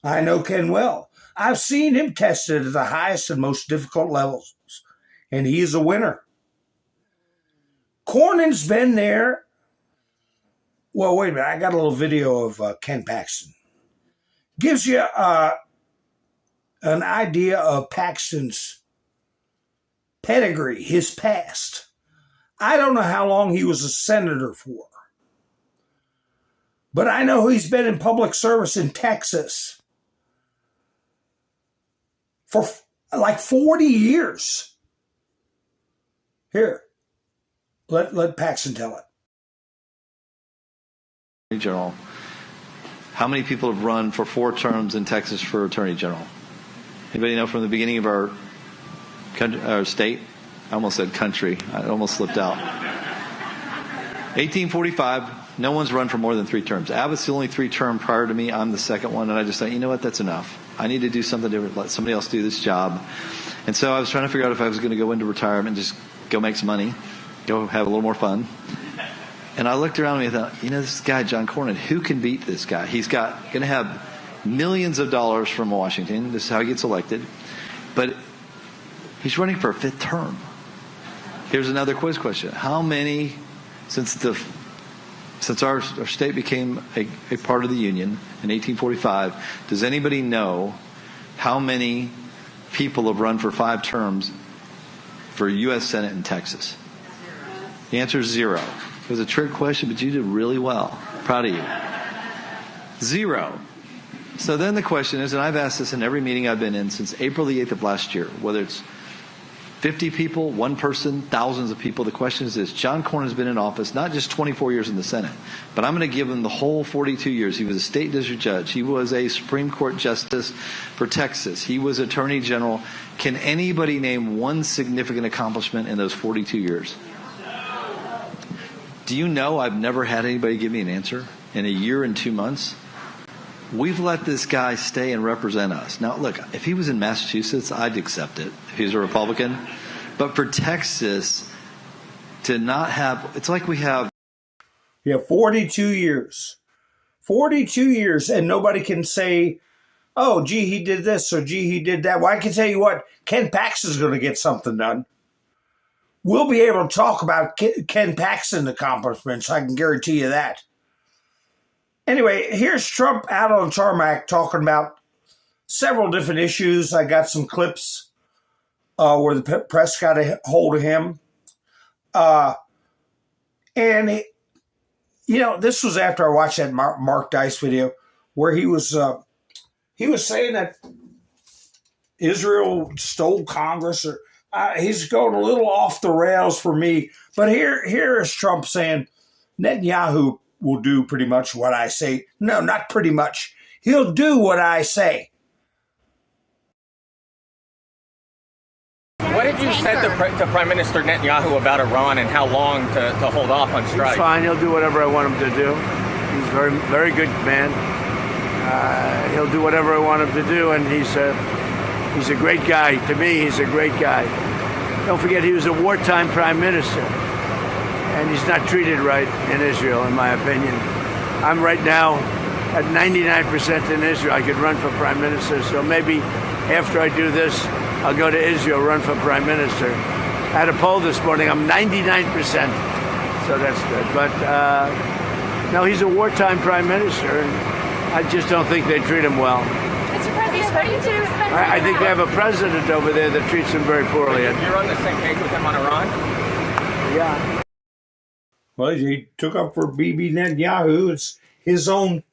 I know Ken well. I've seen him tested at the highest and most difficult levels, and he is a winner. Cornyn's been there. Well, wait a minute. I got a little video of Ken Paxton. Gives you an idea of Paxton's pedigree, his past. I don't know how long he was a senator for, but I know he's been in public service in Texas for like 40 years. Here, let Paxton tell it. General, how many people have run for 4 terms in Texas for Attorney General? Anybody know from the beginning of our state? I almost said country. I almost slipped out. 1845, no one's run for more than 3 terms. Abbott's the only 3-term prior to me. I'm the second one. And I just thought, you know what, that's enough. I need to do something different. Let somebody else do this job. And so I was trying to figure out if I was going to go into retirement and just go make some money, go have a little more fun. And I looked around me and thought, you know, this guy, John Cornyn, who can beat this guy? He's going to have millions of dollars from Washington. This is how he gets elected. But he's running for a 5th term. Here's another quiz question. How many, since our state became a part of the Union in 1845, does anybody know how many people have run for 5 terms for U.S. Senate in Texas? The answer is 0. It was a trick question, but you did really well. Proud of you. 0. So then the question is, and I've asked this in every meeting I've been in since April the 8th of last year, whether it's 50 people, 1 person, thousands of people. The question is this: John Cornyn has been in office not just 24 years in the Senate, but I'm going to give him the whole 42 years. He was a state district judge. He was a Supreme Court justice for Texas. He was Attorney General. Can anybody name one significant accomplishment in those 42 years? Do you know I've never had anybody give me an answer in a year and 2 months? We've let this guy stay and represent us. Now, look, if he was in Massachusetts, I'd accept it if he's a Republican. But for Texas to not have, it's like we have. Yeah, 42 years. 42 years, and nobody can say, oh, gee, he did this, or gee, he did that. Well, I can tell you what, Ken Paxton's going to get something done. We'll be able to talk about Ken Paxton accomplishments, I can guarantee you that. Anyway, here's Trump out on tarmac talking about several different issues. I got some clips where the press got a hold of him. And this was after I watched that Mark Dice video where he was saying that Israel stole Congress. Or he's going a little off the rails for me. But here is Trump saying Netanyahu will do pretty much what I say. No, not pretty much. He'll do what I say. What did you say to Prime Minister Netanyahu about Iran and how long to hold off on strike? He's fine. He'll do whatever I want him to do. He's a very, very good man. He'll do whatever I want him to do, and he's a great guy. To me, he's a great guy. Don't forget, he was a wartime prime minister, and he's not treated right in Israel, in my opinion. I'm right now at 99% in Israel. I could run for prime minister, so maybe after I do this, I'll go to Israel, run for prime minister. I had a poll this morning. I'm 99%, so that's good. But no, he's a wartime prime minister, and I just don't think they treat him well. I think they have a president over there that treats him very poorly. You're on the same page with him on Iran? Yeah. Well, he took up for Bibi Netanyahu. It's his own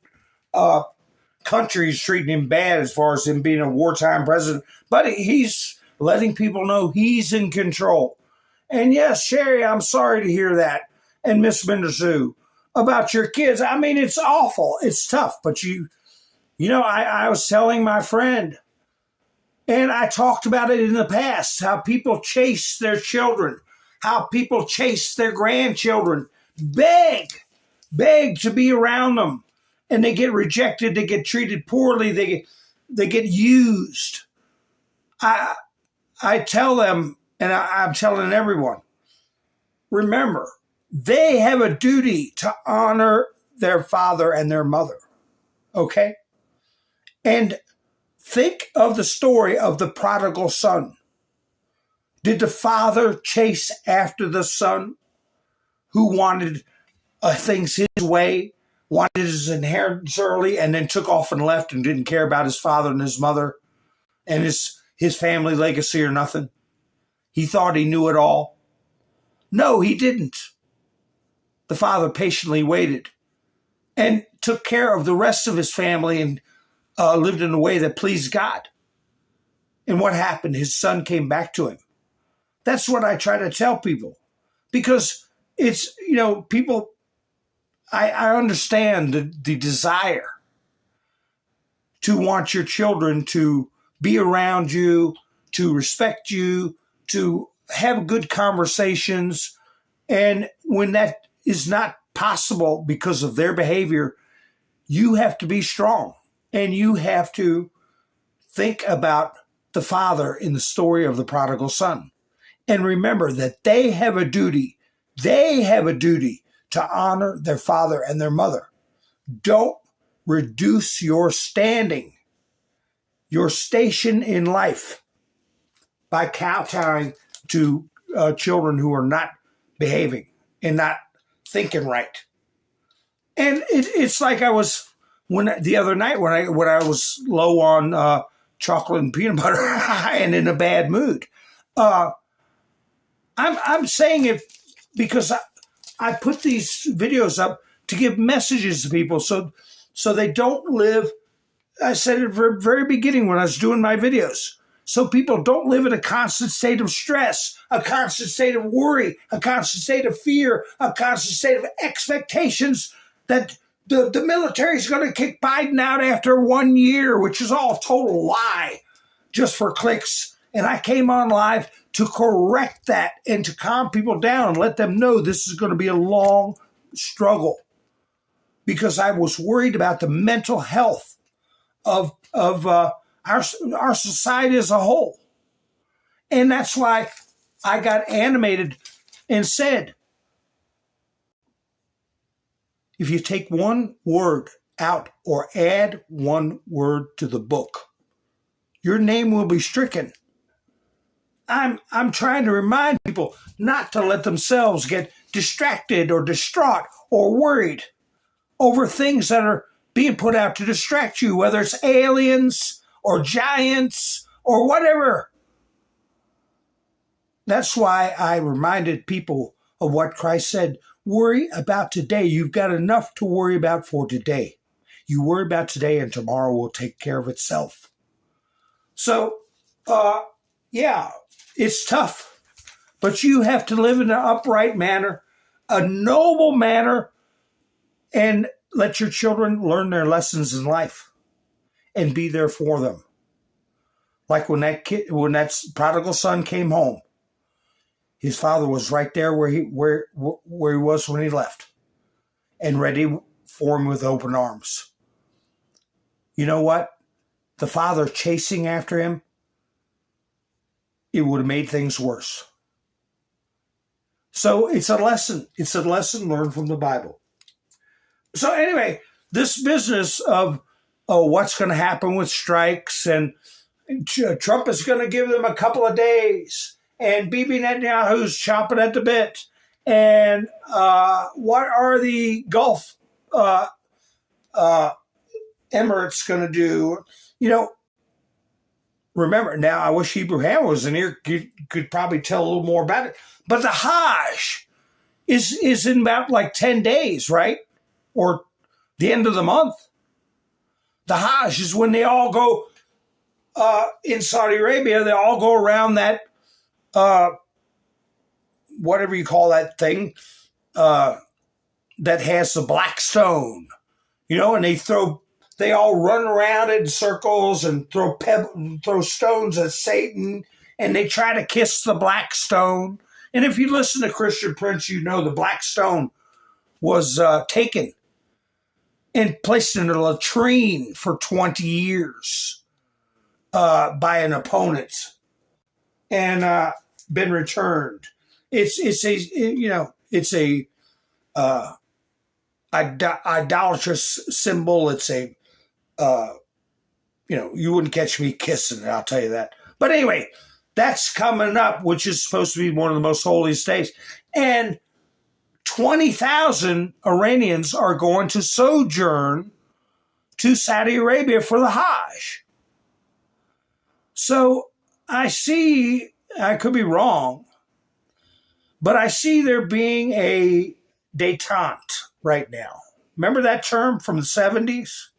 country's treating him bad as far as him being a wartime president. But he's letting people know he's in control. And yes, Sherry, I'm sorry to hear that. And Miss Mendersoo, about your kids. I mean, it's awful. It's tough. But I was telling my friend, and I talked about it in the past, how people chase their children, how people chase their grandchildren, beg to be around them. And they get rejected, they get treated poorly, they get used. I tell them, and I'm telling everyone, remember, they have a duty to honor their father and their mother, okay? And think of the story of the prodigal son. Did the father chase after the son who wanted things his way, wanted his inheritance early, and then took off and left and didn't care about his father and his mother and his family legacy or nothing? He thought he knew it all. No, he didn't. The father patiently waited and took care of the rest of his family and lived in a way that pleased God. And what happened? His son came back to him. That's what I try to tell people, because it's, people, I understand the desire to want your children to be around you, to respect you, to have good conversations. And when that is not possible because of their behavior, you have to be strong, and you have to think about the father in the story of the prodigal son. And remember that they have a duty. They have a duty to honor their father and their mother. Don't reduce your standing, your station in life, by kowtowing to children who are not behaving and not thinking right. And it's like I was the other night when I was low on chocolate and peanut butter and in a bad mood. I'm saying it because I put these videos up to give messages to people so they don't live. I said it at the very beginning when I was doing my videos. So people don't live in a constant state of stress, a constant state of worry, a constant state of fear, a constant state of expectations that the military is going to kick Biden out after 1 year, which is all a total lie, just for clicks. And I came on live to correct that and to calm people down and let them know this is going to be a long struggle, because I was worried about the mental health of our society as a whole. And that's why I got animated and said, if you take one word out or add one word to the book, your name will be stricken. I'm trying to remind people not to let themselves get distracted or distraught or worried over things that are being put out to distract you, whether it's aliens or giants or whatever. That's why I reminded people of what Christ said worry about today. You've got enough to worry about for today. You worry about today and tomorrow will take care of itself. So, yeah, it's tough, but you have to live in an upright manner, a noble manner, and let your children learn their lessons in life and be there for them. Like when that prodigal son came home, his father was right there where he was when he left, and ready for him with open arms. You know what? The father chasing after him, it would have made things worse. So it's a lesson. It's a lesson learned from the Bible. So anyway, this business of what's going to happen with strikes, and Trump is going to give them a couple of days, and Bibi Netanyahu's chomping at the bit, and what are the Gulf Emirates going to do? You know, remember, now I wish Hebrew Ham was in here, could probably tell a little more about it. But the Hajj is in about like 10 days, right? Or the end of the month. The Hajj is when they all go, in Saudi Arabia, they all go around that, whatever you call that thing, that has the black stone, you know, and they all run around in circles and throw stones at Satan, and they try to kiss the black stone. And if you listen to Christian Prince, you know the black stone was taken and placed in a latrine for 20 years by an opponent and been returned. It's a idolatrous symbol. It's a you wouldn't catch me kissing it, I'll tell you that. But anyway, that's coming up, which is supposed to be one of the most holiest days. And 20,000 Iranians are going to sojourn to Saudi Arabia for the Hajj. So I could be wrong, but I see there being a détente right now. Remember that term from the 70s?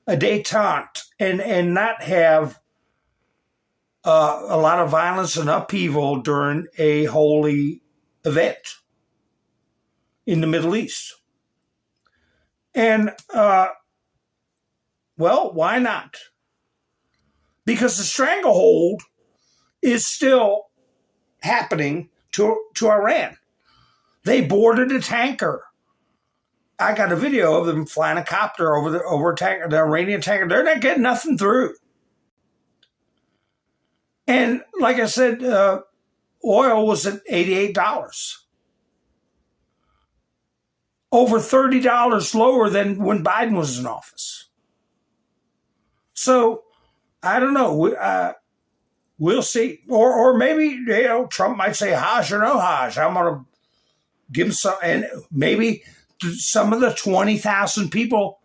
A détente, and not have a lot of violence and upheaval during a holy event in the Middle East. And, well, why not? Because the stranglehold is still happening to Iran. They boarded a tanker. I got a video of them flying a copter over a tanker, the Iranian tanker. They're not getting nothing through. And like I said, oil was at $88. Over $30 lower than when Biden was in office. So I don't know. We'll see. Or maybe Trump might say Hajj or no Hajj. I'm going to give him some, and maybe some of the 20,000 people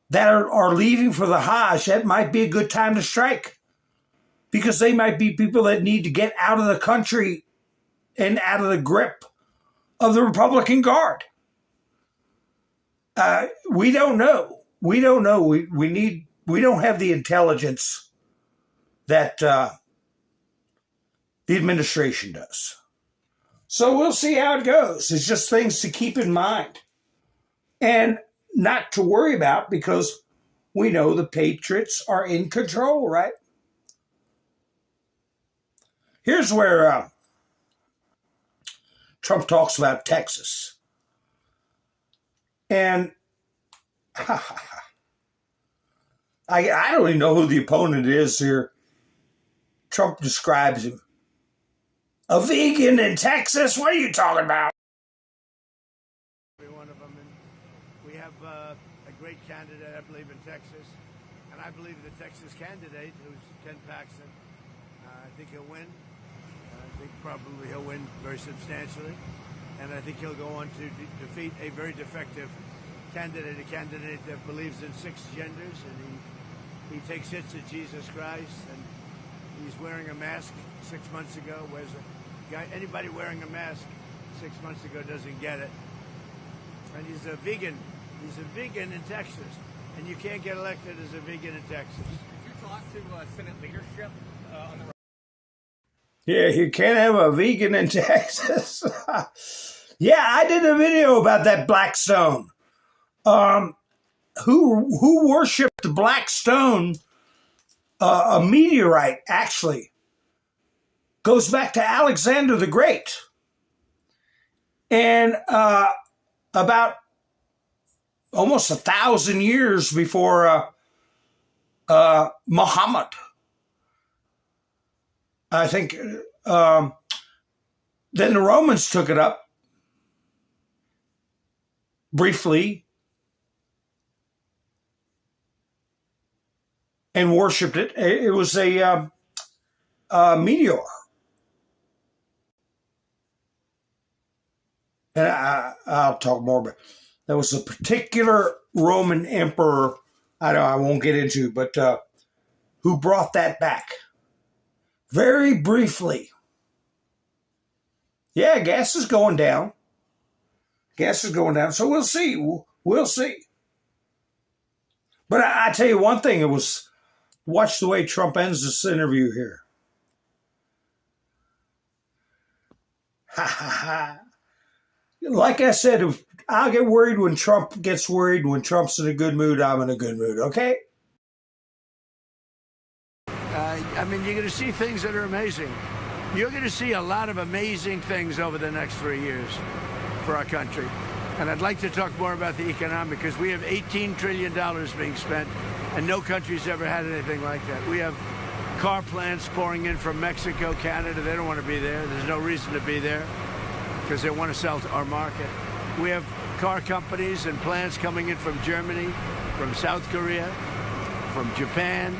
that are leaving for the Hajj, that might be a good time to strike, because they might be people that need to get out of the country and out of the grip of the Republican Guard. We don't know. We don't know. We don't have the intelligence that the administration does. So we'll see how it goes. It's just things to keep in mind and not to worry about, because we know the patriots are in control, right? Here's where Trump talks about Texas. And I don't even know who the opponent is here. Trump describes him. A vegan in Texas? What are you talking about? Every one of them. And we have a great candidate, I believe, in Texas. And I believe the Texas candidate, who's Ken Paxton, I think he'll win. I think probably he'll win very substantially. And I think he'll go on to defeat a very defective candidate, a candidate that believes in 6 genders, and he takes hits at Jesus Christ, and he's wearing a mask 6 months ago. Anybody wearing a mask 6 months ago doesn't get it. And he's a vegan. He's a vegan in Texas. And you can't get elected as a vegan in Texas. Did you talk to Senate leadership on the... Yeah, you can't have a vegan in Texas. Yeah, I did a video about that black stone. Who worshipped the black stone? A meteorite, actually, goes back to Alexander the Great. And about almost 1,000 years before Muhammad, I think, then the Romans took it up briefly and worshipped it. It was a meteor. And I'll talk more about it. There was a particular Roman emperor, I won't get into, but who brought that back. Very briefly. Yeah, gas is going down. Gas is going down. So we'll see. We'll see. But I tell you one thing, watch the way Trump ends this interview here. Ha ha ha. Like I said, I'll get worried when Trump gets worried. When Trump's in a good mood, I'm in a good mood, okay? I mean, you're going to see things that are amazing. You're going to see a lot of amazing things over the next 3 years for our country. And I'd like to talk more about the economic, because we have $18 trillion being spent, and no country's ever had anything like that. We have car plants pouring in from Mexico, Canada. They don't want to be there. There's no reason to be there, because they want to sell to our market. We have car companies and plants coming in from Germany, from South Korea, from Japan,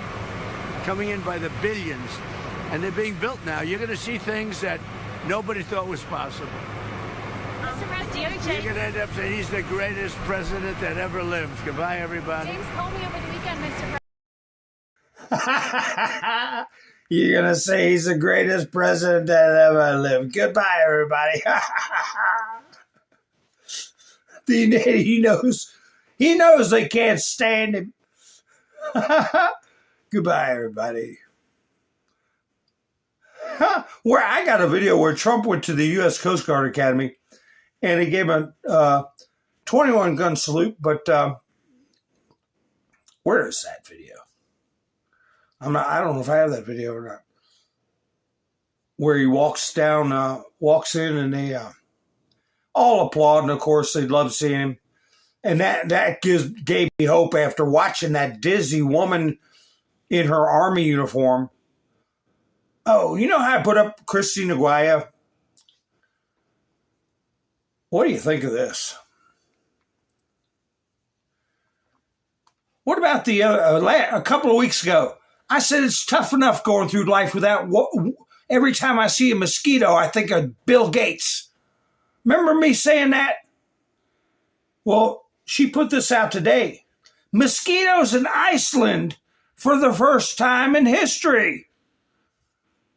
coming in by the billions, and they're being built now. You're going to see things that nobody thought was possible. Mr. President, You're going to end up saying he's the greatest president that ever lived. Goodbye, everybody. James called me over the weekend, Mr. President. You're going to say he's the greatest president that ever lived. Goodbye, everybody. He knows they can't stand him. Goodbye, everybody. Where I got a video where Trump went to the U.S. Coast Guard Academy and he gave a 21-gun salute, but where is that video? I don't know if I have that video or not. Where he walks in, and they all applaud, and of course they love seeing him. And that gave me hope after watching that dizzy woman in her army uniform. Oh, you know how I put up Christine Aguaya? What do you think of this? What about a couple of weeks ago? I said it's tough enough going through life without, every time I see a mosquito, I think of Bill Gates. Remember me saying that? Well, she put this out today. Mosquitoes in Iceland for the first time in history.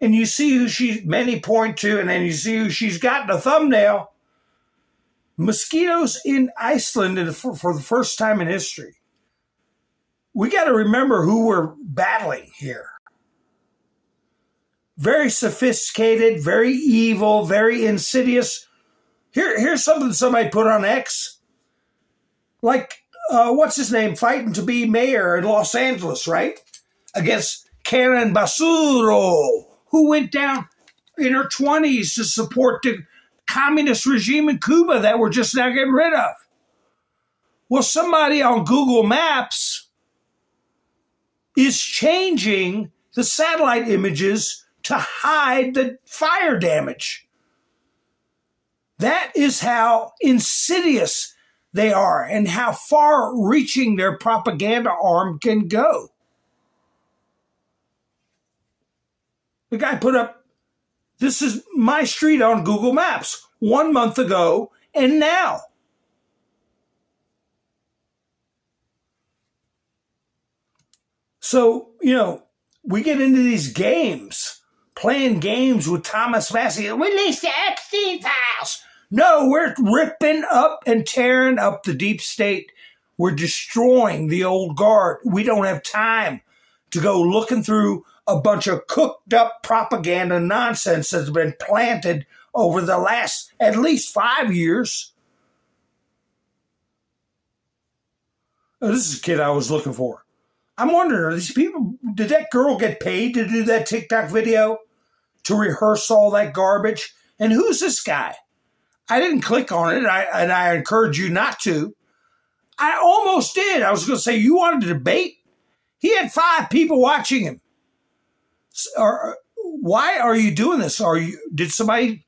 And you see who many point to, and then you see who she's got in the thumbnail. Mosquitoes in Iceland for the first time in history. We got to remember who we're battling here. Very sophisticated, very evil, very insidious. Here's something somebody put on X. Like, what's his name? Fighting to be mayor in Los Angeles, right? Against Karen Basuro, who went down in her 20s to support the communist regime in Cuba that we're just now getting rid of. Well, somebody on Google Maps is changing the satellite images to hide the fire damage. That is how insidious they are and how far-reaching their propaganda arm can go. The guy put up, this is my street on Google Maps 1 month ago and now. So, we get into these games, playing games with Thomas Massie. Release the Epstein files. No, we're ripping up and tearing up the deep state. We're destroying the old guard. We don't have time to go looking through a bunch of cooked up propaganda nonsense that's been planted over the last at least 5 years. Oh, this is the kid I was looking for. I'm wondering, are these people, did that girl get paid to do that TikTok video? To rehearse all that garbage? And who's this guy? I didn't click on it, and I encourage you not to. I almost did. I was going to say, you wanted to debate? He had 5 people watching him. Why are you doing this? Did somebody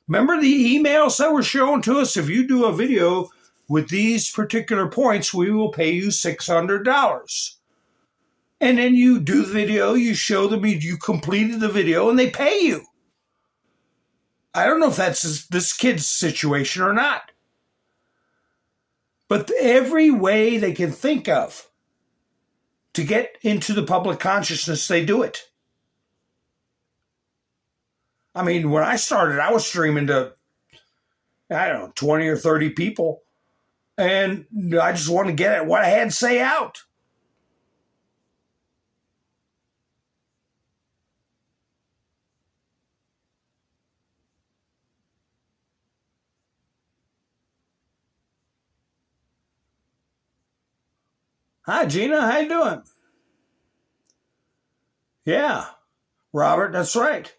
remember the emails that were shown to us? If you do a video with these particular points, we will pay you $600. And then you do the video, you show them you completed the video, and they pay you. I don't know if that's this kid's situation or not. But every way they can think of to get into the public consciousness, they do it. I mean, when I started, I was streaming to, 20 or 30 people. And I just wanted to get what I had to say out. Hi, Gina. How you doing? Yeah, Robert, that's right.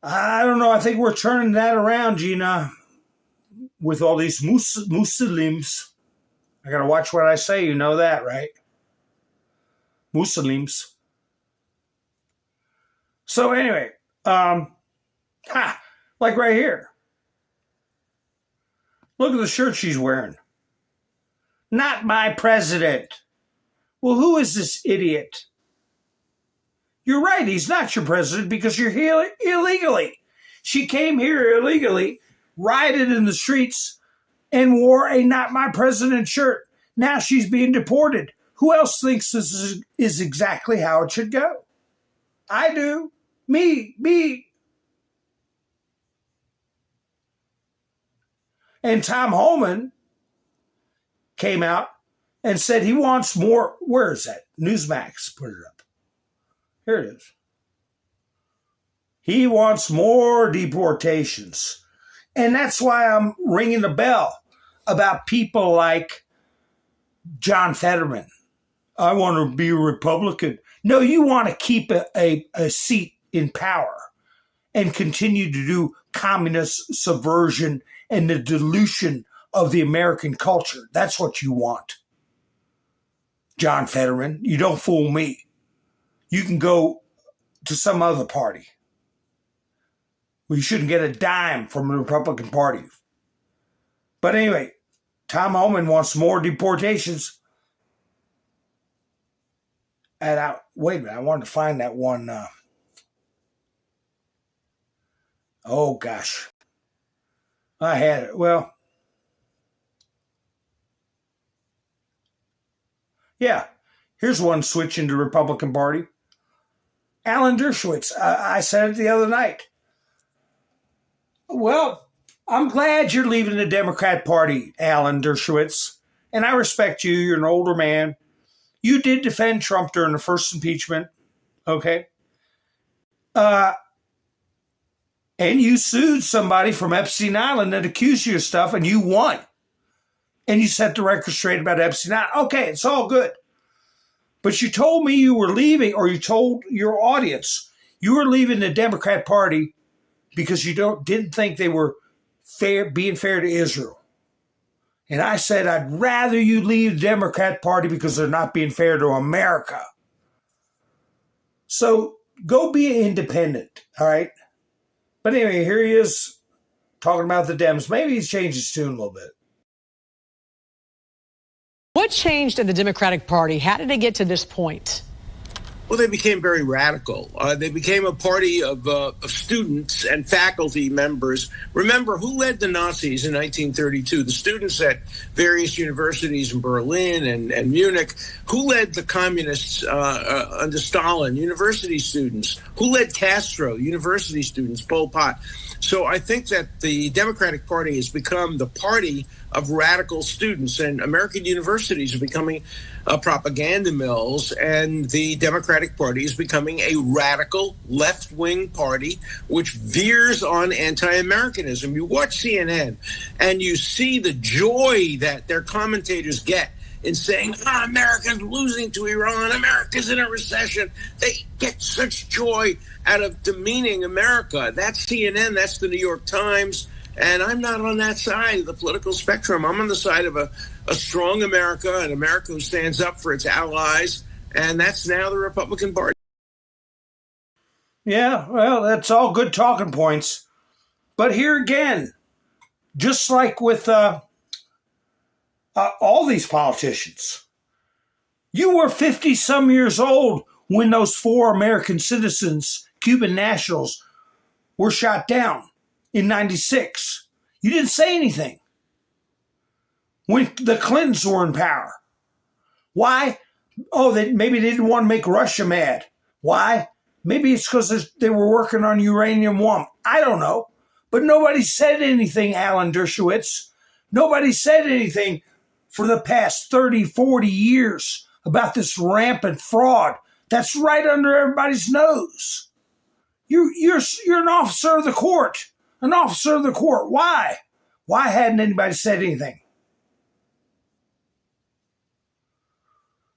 I don't know. I think we're turning that around, Gina, with all these Muslims. I got to watch what I say. You know that, right? Muslims. So anyway, like right here. Look at the shirt she's wearing. Not my president. Well, who is this idiot? You're right, he's not your president because you're here illegally. She came here illegally, rioted in the streets, and wore a Not My President shirt. Now she's being deported. Who else thinks this is exactly how it should go? I do. Me. And Tom Homan came out and said he wants more. Where is that? Newsmax put it up. Here it is. He wants more deportations. And that's why I'm ringing the bell about people like John Fetterman. I want to be a Republican. No, you want to keep a seat in power and continue to do communist subversion and the dilution of the American culture. That's what you want. John Fetterman, you don't fool me. You can go to some other party. Well, you shouldn't get a dime from the Republican Party. But anyway, Tom Homan wants more deportations. And wait a minute, I wanted to find that one. Oh, gosh. I had it. Well, yeah, here's one switching to the Republican Party. Alan Dershowitz, I said it the other night. Well, I'm glad you're leaving the Democrat Party, Alan Dershowitz, and I respect you. You're an older man. You did defend Trump during the first impeachment, okay? And you sued somebody from Epstein Island that accused you of stuff, and you won. And you set the record straight about Epstein Island. Okay, it's all good. But you told me you were leaving, or you told your audience you were leaving the Democrat Party because you didn't think they were being fair to Israel. And I said, I'd rather you leave the Democrat Party because they're not being fair to America. So go be independent, all right? But anyway, here he is talking about the Dems. Maybe he's changed his tune a little bit. What changed in the Democratic Party? How did it get to this point? Well, they became very radical. They became a party of students and faculty members. Remember, who led the Nazis in 1932? The students at various universities in Berlin and Munich. Who led the communists under Stalin? University students. Who led Castro? University students, Pol Pot. So I think that the Democratic Party has become the party of radical students, and American universities are becoming propaganda mills, and the Democratic Party is becoming a radical left-wing party which veers on anti-Americanism. You watch CNN and you see the joy that their commentators get in saying, America's losing to Iran, America's in a recession. They get such joy out of demeaning America. That's CNN, that's the New York Times. And I'm not on that side of the political spectrum. I'm on the side of a strong America, an America who stands up for its allies. And that's now the Republican Party. Yeah, well, that's all good talking points. But here again, just like with all these politicians, you were 50-some years old when those 4 American citizens, Cuban nationals, were shot down in 96. You didn't say anything when the Clintons were in power. Why? Oh, maybe they didn't want to make Russia mad. Why? Maybe it's because they were working on uranium-1. I don't know. But nobody said anything, Alan Dershowitz. Nobody said anything for the past 30, 40 years about this rampant fraud that's right under everybody's nose. You're an officer of the court. An officer of the court. Why? Why hadn't anybody said anything?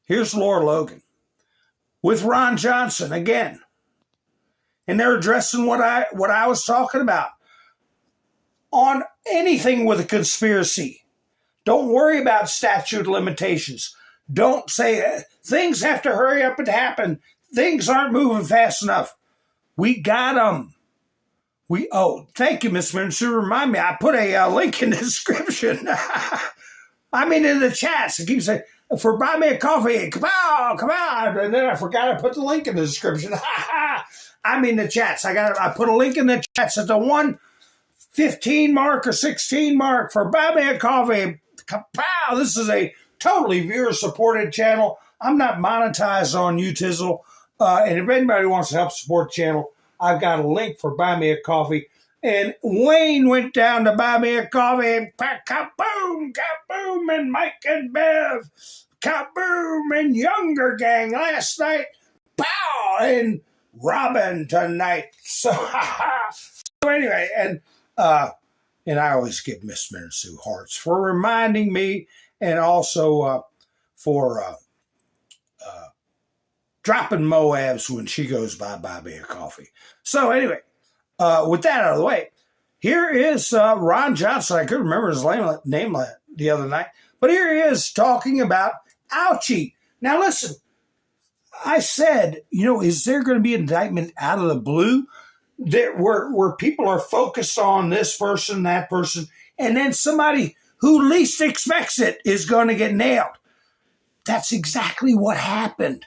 Here's Laura Logan with Ron Johnson again. And they're addressing what I was talking about. On anything with a conspiracy, don't worry about statute of limitations. Don't say things have to hurry up and happen. Things aren't moving fast enough. We got them. Thank you, Miss Minister. Remind me, I put a link in the description. I mean, in the chats. I keep saying, for buy me a coffee, come on. And then I forgot I put the link in the description. I mean, the chats. I put a link in the chats at the 1:15 mark or 16 mark for buy me a coffee. Kapow! This is a totally viewer-supported channel. I'm not monetized on YouTube. And if anybody wants to help support the channel, I've got a link for Buy Me a Coffee. And Wayne went down to buy me a coffee. Kaboom, kaboom, and Mike and Bev. Kaboom, and Younger Gang last night. Pow, and Robin tonight. So anyway, and I always give Miss Sue hearts for reminding me, and also for dropping Moabs when she goes by buy me a coffee. So anyway, with that out of the way, here is Ron Johnson. I couldn't remember his name the other night, but here he is talking about Ouchie. Now listen, I said, is there going to be an indictment out of the blue where people are focused on this person, that person, and then somebody who least expects it is going to get nailed? That's exactly what happened.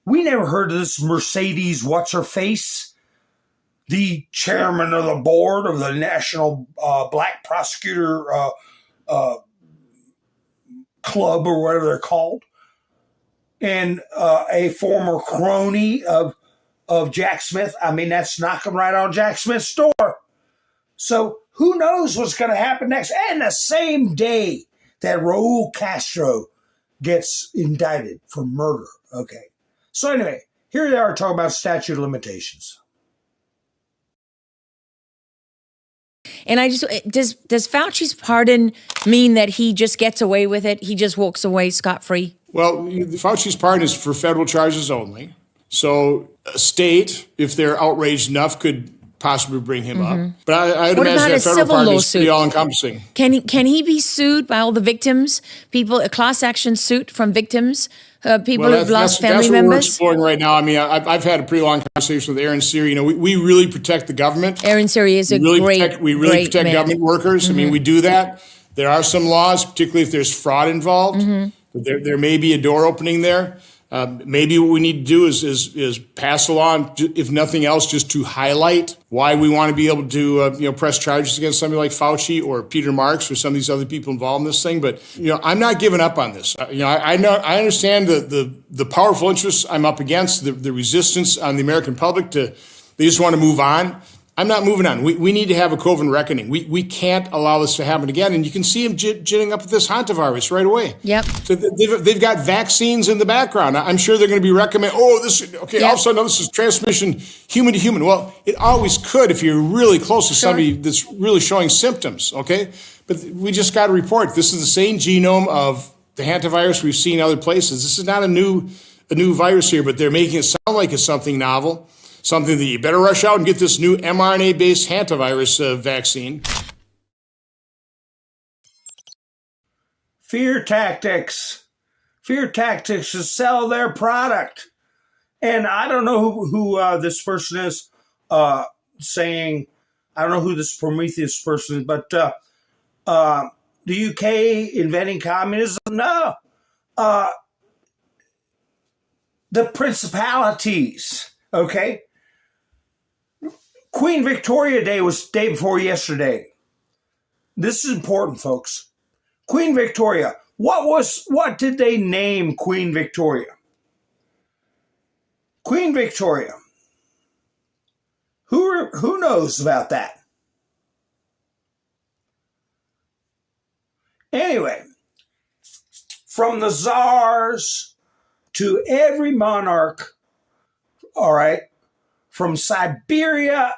We never heard of this Mercedes What's-Her-Face, the chairman of the board of the National Black Prosecutor Club, or whatever they're called, and a former crony of Jack Smith. I mean, that's knocking right on Jack Smith's door. So who knows what's going to happen next? And the same day that Raul Castro gets indicted for murder. Okay. So anyway, here they are talking about statute of limitations. And does Fauci's pardon mean that he just gets away with it? He just walks away scot-free? Well, Fauci's pardon is for federal charges only. So a state, if they're outraged enough, could possibly bring him up. But I would imagine that federal pardon is pretty all-encompassing. Can he be sued by all the victims, a class action suit from victims, people who've lost family members? That's what we're exploring right now. I mean, I've had a pretty long conversation with Aaron Siri. We really protect the government. Aaron Siri is We really protect government workers. I mean, we do that. There are some laws, particularly if there's fraud involved. There may be a door opening there. Maybe what we need to do is pass a law, if nothing else, just to highlight why we want to be able to press charges against somebody like Fauci or Peter Marks or some of these other people involved in this thing. But I'm not giving up on this. I understand the powerful interests I'm up against, the resistance on the American public they just want to move on. I'm not moving on. We need to have a Coven reckoning. We can't allow this to happen again. And you can see him ginning up with this hantavirus right away. Yep. So they've got vaccines in the background. I'm sure they're going to be recommending, all of a sudden, this is transmission human to human. Well, it always could if you're really close to somebody that's really showing symptoms, okay? But we just got to report, this is the same genome of the hantavirus we've seen other places. This is not a new virus here, but they're making it sound like it's something novel. Something that you better rush out and get this new mRNA-based hantavirus vaccine. Fear tactics. Fear tactics to sell their product. And I don't know who this person is saying, I don't know who this Prometheus person is, but the UK inventing communism? No. The principalities, okay? Queen Victoria Day was day before yesterday. This is important, folks. Queen Victoria. What did they name Queen Victoria? Queen Victoria. Who knows about that? Anyway, from the czars to every monarch, all right, from Siberia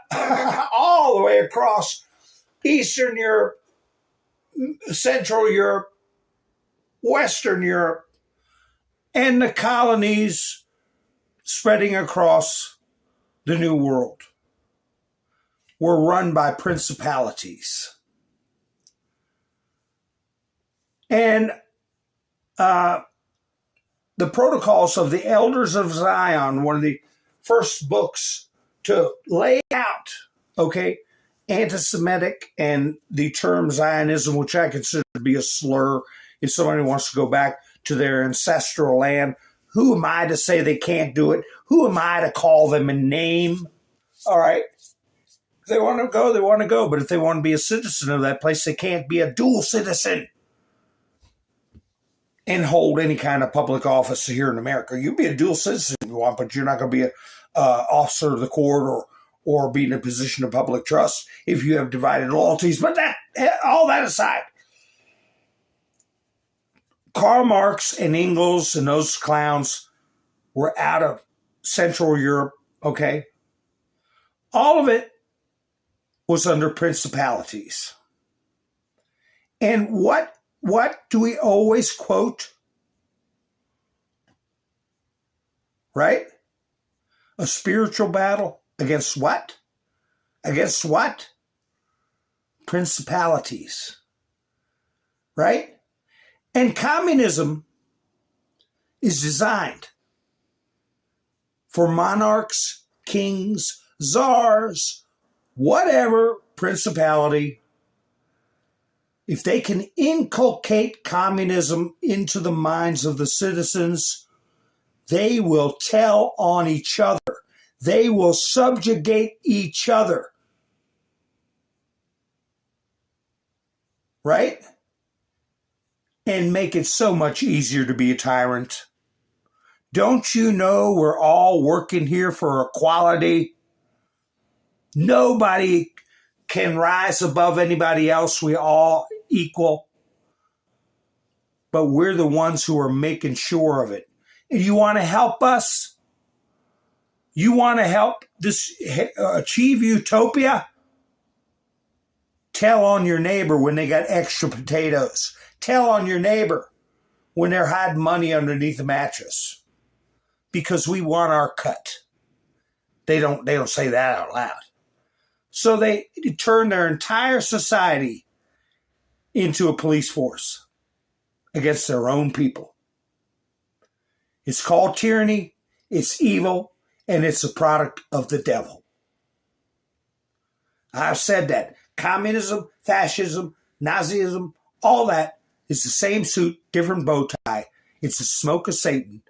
all the way across Eastern Europe, Central Europe, Western Europe, and the colonies spreading across the New World were run by principalities. And the Protocols of the Elders of Zion, one of the first books to lay out, okay, anti-Semitic and the term Zionism, which I consider to be a slur. If somebody wants to go back to their ancestral land, who am I to say they can't do it? Who am I to call them a name? All right. If they want to go, they want to go. But if they want to be a citizen of that place, they can't be a dual citizen and hold any kind of public office here in America. You be a dual citizen if you want, but you're not going to be an officer of the court or be in a position of public trust if you have divided loyalties. But all that aside, Karl Marx and Engels and those clowns were out of Central Europe, okay? All of it was under principalities. And what do we always quote? Right? A spiritual battle against what? Against what? Principalities. Right? And communism is designed for monarchs, kings, czars, whatever principality. If they can inculcate communism into the minds of the citizens, they will tell on each other. They will subjugate each other. Right? And make it so much easier to be a tyrant. Don't you know we're all working here for equality? Nobody can rise above anybody else. We all equal. But we're the ones who are making sure of it. And you want to help us? You want to help this achieve utopia? Tell on your neighbor when they got extra potatoes. Tell on your neighbor when they're hiding money underneath the mattress. Because we want our cut. They don't say that out loud. So they turn their entire society into a police force against their own people. It's called tyranny, it's evil, and it's a product of the devil. I've said that. Communism, fascism, Nazism, all that is the same suit, different bow tie. It's the smoke of Satan.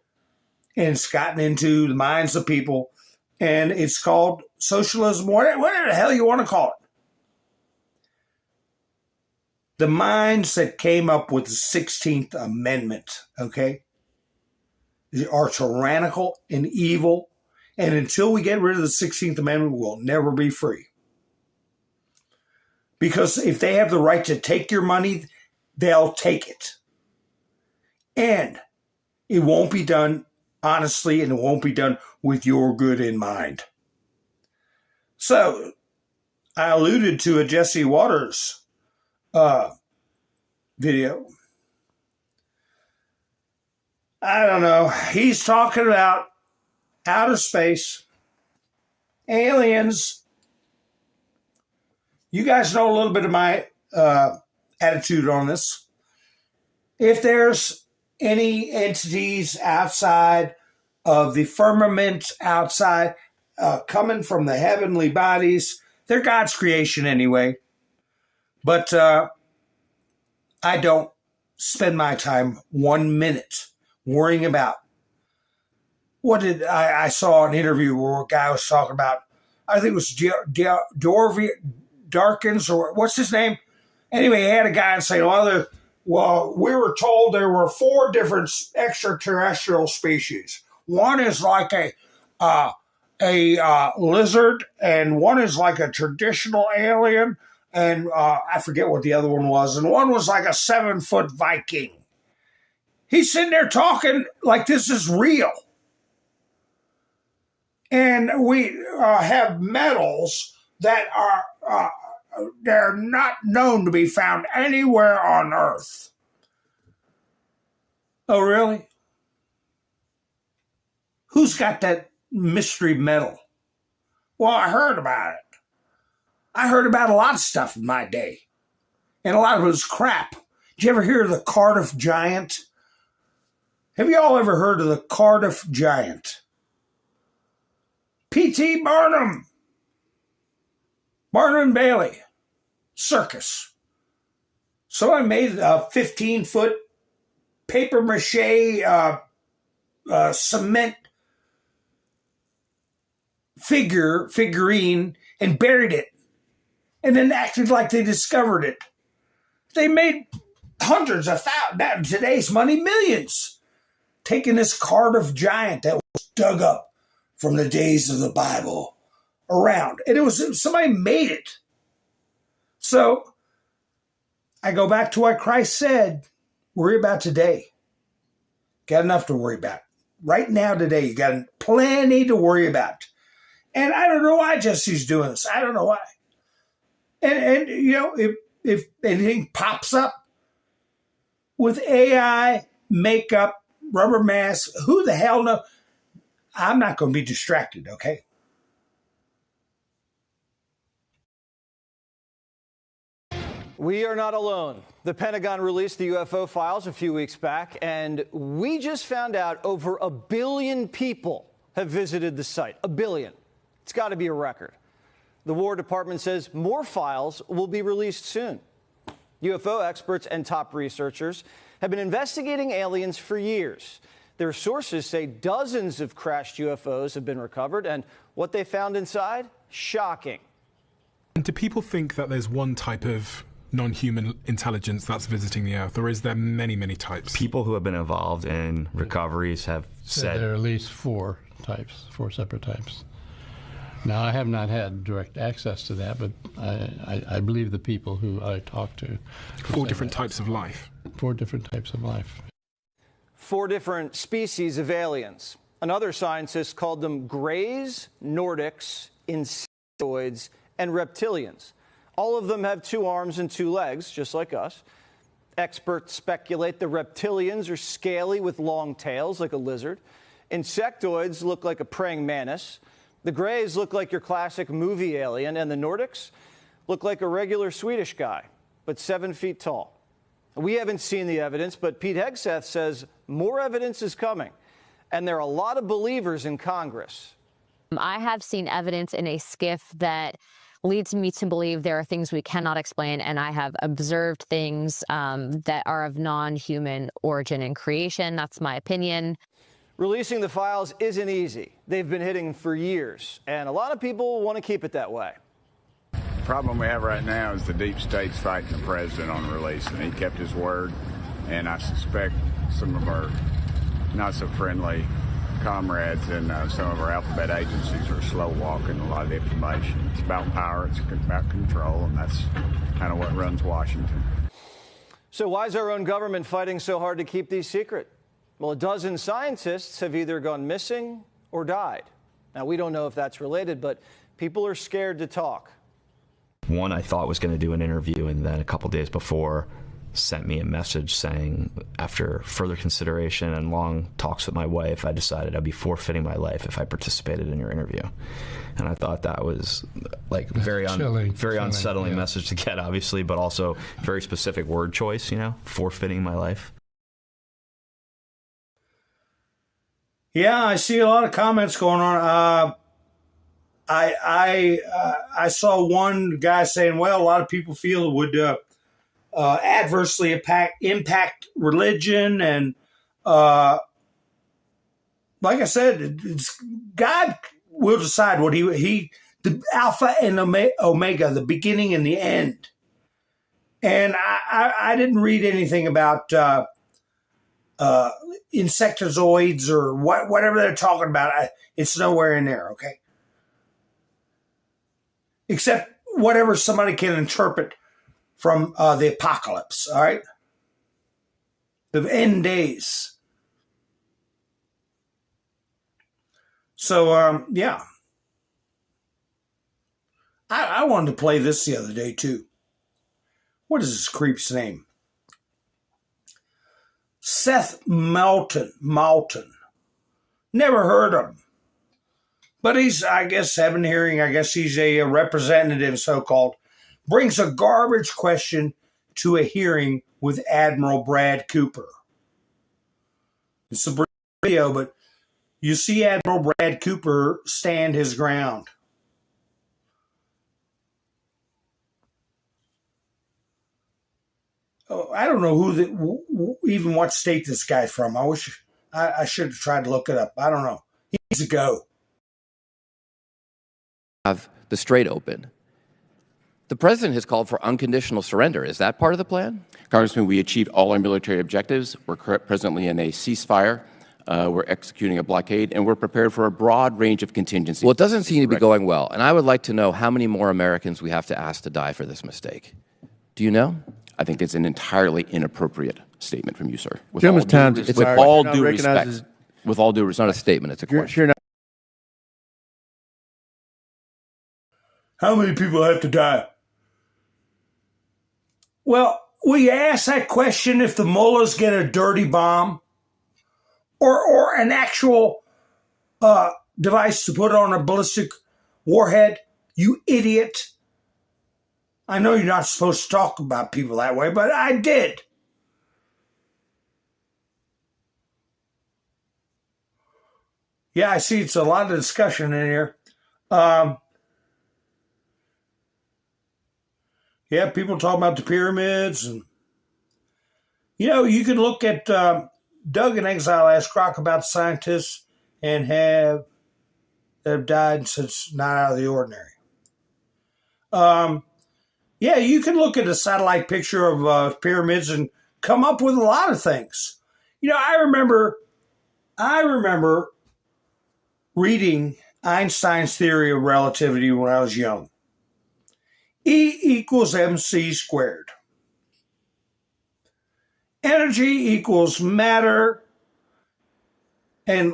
and it's gotten into the minds of people, and it's called socialism, whatever the hell you want to call it. The minds that came up with the 16th Amendment, okay, are tyrannical and evil, and until we get rid of the 16th Amendment, we'll never be free. Because if they have the right to take your money, they'll take it. And it won't be done honestly, and it won't be done with your good in mind. So, I alluded to a Jesse Waters video. I don't know. He's talking about outer space, aliens. You guys know a little bit of my attitude on this. If there's any entities outside of the firmament, outside, coming from the heavenly bodies, they're God's creation anyway. But I don't spend my time 1 minute worrying about what did I saw an interview where a guy was talking about, I think it was Darkins, or what's his name? Anyway, he had a guy saying, well, we were told there were 4 different extraterrestrial species. One is like a lizard, and one is like a traditional alien, and I forget what the other one was, and one was like a 7-foot Viking. He's sitting there talking like this is real. And we have metals that are they're not known to be found anywhere on Earth. Oh, really? Who's got that mystery metal? Well, I heard about it. I heard about a lot of stuff in my day. And a lot of it was crap. Did you ever hear of the Cardiff Giant? Have you all ever heard of the Cardiff Giant? P.T. Barnum. Barnum and Bailey. Circus. So I made a 15-foot paper mache cement figurine and buried it, and then acted like they discovered it. They made hundreds of thousands, today's money, millions, taking this Cardiff Giant that was dug up from the days of the Bible around. And it was, somebody made it. So I go back to what Christ said, worry about today. Got enough to worry about. Right now, today, you got plenty to worry about. And I don't know why Jesse's doing this. I don't know why. And you know, if anything pops up with AI, makeup, rubber masks, who the hell knows? I'm not going to be distracted, okay? We are not alone. The Pentagon released the UFO files a few weeks back, and we just found out over 1 billion people have visited the site. 1 billion. It's got to be a record. The War Department says more files will be released soon. UFO experts and top researchers have been investigating aliens for years. Their sources say dozens of crashed UFOs have been recovered, and what they found inside, shocking. And do people think that there's one type of non-human intelligence that's visiting the Earth, or is there many, many types? People who have been involved in recoveries have said there are at least 4 types, 4 separate types. Now, I have not had direct access to that, but I believe the people who I talk to. 4 different types of life. 4 different types of life. 4 different species of aliens. Another scientist called them Greys, Nordics, Insectoids, and Reptilians. All of them have 2 arms and 2 legs, just like us. Experts speculate the reptilians are scaly with long tails, like a lizard. Insectoids look like a praying mantis. The Greys look like your classic movie alien, and the Nordics look like a regular Swedish guy, but 7 feet tall. We haven't seen the evidence, but Pete Hegseth says more evidence is coming, and there are a lot of believers in Congress. I have seen evidence in a skiff that leads me to believe there are things we cannot explain, and I have observed things that are of non-human origin and creation. That's my opinion. Releasing the files isn't easy. They've been hidden for years, and a lot of people want to keep it that way. The problem we have right now is the deep state's fighting the president on release, and he kept his word, and I suspect some of our not-so-friendly comrades in some of our alphabet agencies are slow-walking a lot of the information. It's about power, it's about control, and that's kind of what runs Washington. So why is our own government fighting so hard to keep these secret? Well, a dozen scientists have either gone missing or died. Now, we don't know if that's related, but people are scared to talk. One I thought was going to do an interview, and then a couple days before sent me a message saying, after further consideration and long talks with my wife, I decided I'd be forfeiting my life if I participated in your interview. And I thought that was like very unsettling message to get, obviously, but also very specific word choice, you know, forfeiting my life. Yeah, I see a lot of comments going on. I saw one guy saying, well, a lot of people feel it would adversely impact religion. And like I said, God will decide what he the Alpha and Omega, the beginning and the end. And I didn't read anything about insectozoids or whatever they're talking about. It's nowhere in there, okay? Except whatever somebody can interpret from the apocalypse, all right? The end days. So, yeah. I wanted to play this the other day, too. What is this creep's name? Seth Malton. Never heard of him. But he's, I guess, having a hearing. I guess he's a representative, so-called. Brings a garbage question to a hearing with Admiral Brad Cooper. It's a brief video, but you see Admiral Brad Cooper stand his ground. Oh, I don't know even what state this guy's from. I should have tried to look it up. I don't know. He needs to go. Have the Strait open. The president has called for unconditional surrender. Is that part of the plan? Congressman, we achieved all our military objectives. We're presently in a ceasefire. We're executing a blockade, and we're prepared for a broad range of contingencies. Well, it doesn't seem to be going well, and I would like to know how many more Americans we have to ask to die for this mistake. Do you know? I think it's an entirely inappropriate statement from you, sir. With Gentleman's time with expired. all due respect. With all due respect. It's not a statement, it's a question. How many people have to die? Well, will you ask that question if the mullahs get a dirty bomb? Or an actual device to put on a ballistic warhead? You idiot. I know you're not supposed to talk about people that way, but I did. Yeah, I see it's a lot of discussion in here. Yeah, people talking about the pyramids. And you know, you can look at Doug in Exile asked Croc about scientists and that have died since not out of the ordinary. Yeah, you can look at a satellite picture of pyramids and come up with a lot of things. You know, I remember reading Einstein's theory of relativity when I was young. E equals mc squared. Energy equals matter and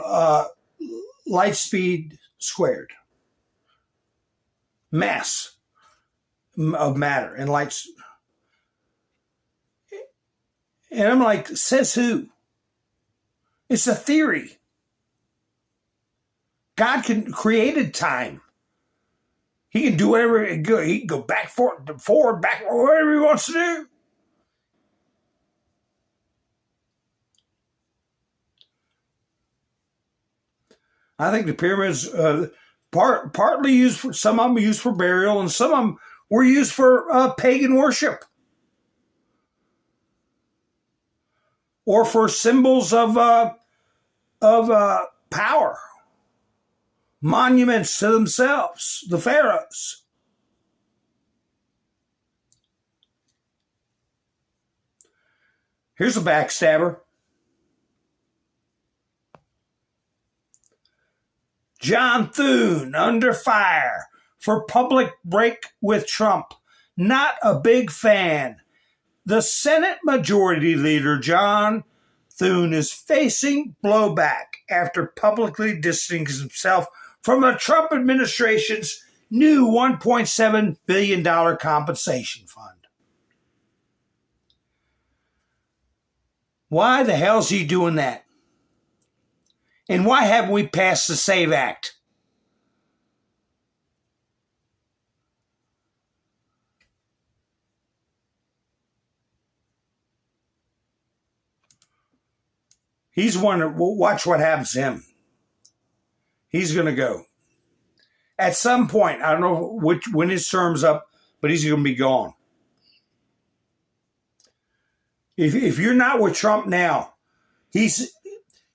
light speed squared. Mass of matter and light. And I'm like, says who? It's a theory. God created time. He can do whatever. He can go back, forward, back, whatever he wants to do. I think the pyramids, partly used for, some of them used for burial, and some of them were used for pagan worship. Or for symbols of of power, monuments to themselves, the pharaohs. Here's a backstabber. John Thune under fire for public break with Trump. Not a big fan. The Senate Majority Leader, John Thune, is facing blowback after publicly distancing himself from the Trump administration's new $1.7 billion compensation fund. Why the hell's he doing that? And why haven't we passed the SAVE Act? He's one. Watch what happens to him. He's going to go. At some point, I don't know when his term's up, but he's going to be gone. If you're not with Trump now,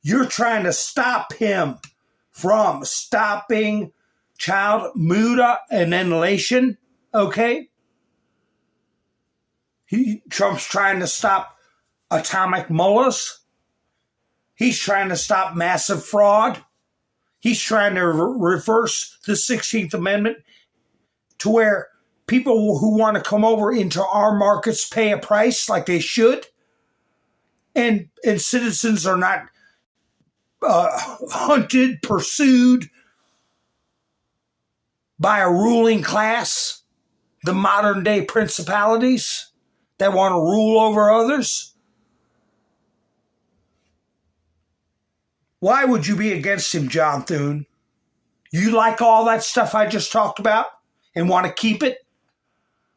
you're trying to stop him from stopping child mutilation, okay? Trump's trying to stop atomic mullahs. He's trying to stop massive fraud. He's trying to reverse the 16th Amendment to where people who want to come over into our markets pay a price like they should. And citizens are not hunted, pursued by a ruling class, the modern day principalities that want to rule over others. Why would you be against him, John Thune? You like all that stuff I just talked about and want to keep it?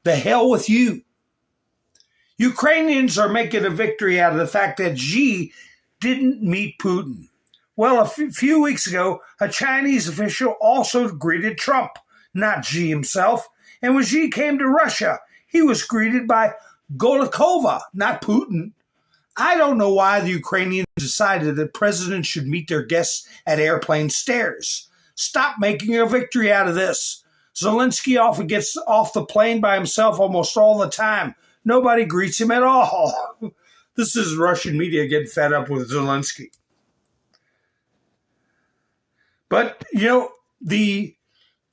The hell with you. Ukrainians are making a victory out of the fact that Xi didn't meet Putin. Well, a few weeks ago, a Chinese official also greeted Trump, not Xi himself. And when Xi came to Russia, he was greeted by Golikova, not Putin. I don't know why the Ukrainians decided that presidents should meet their guests at airplane stairs. Stop making a victory out of this. Zelensky often gets off the plane by himself almost all the time. Nobody greets him at all. This is Russian media getting fed up with Zelensky. But, the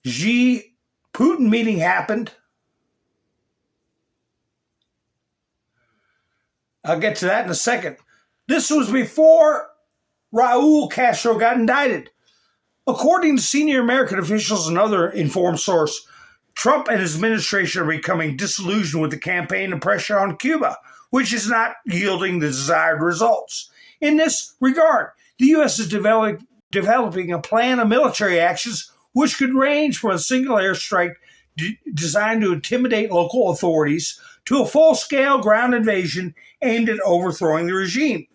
Xi-Putin meeting happened. I'll get to that in a second. This was before Raul Castro got indicted. According to senior American officials and other informed sources, Trump and his administration are becoming disillusioned with the campaign and pressure on Cuba, which is not yielding the desired results. In this regard, the U.S. is developing a plan of military actions which could range from a single airstrike designed to intimidate local authorities to a full-scale ground invasion aimed at overthrowing the regime.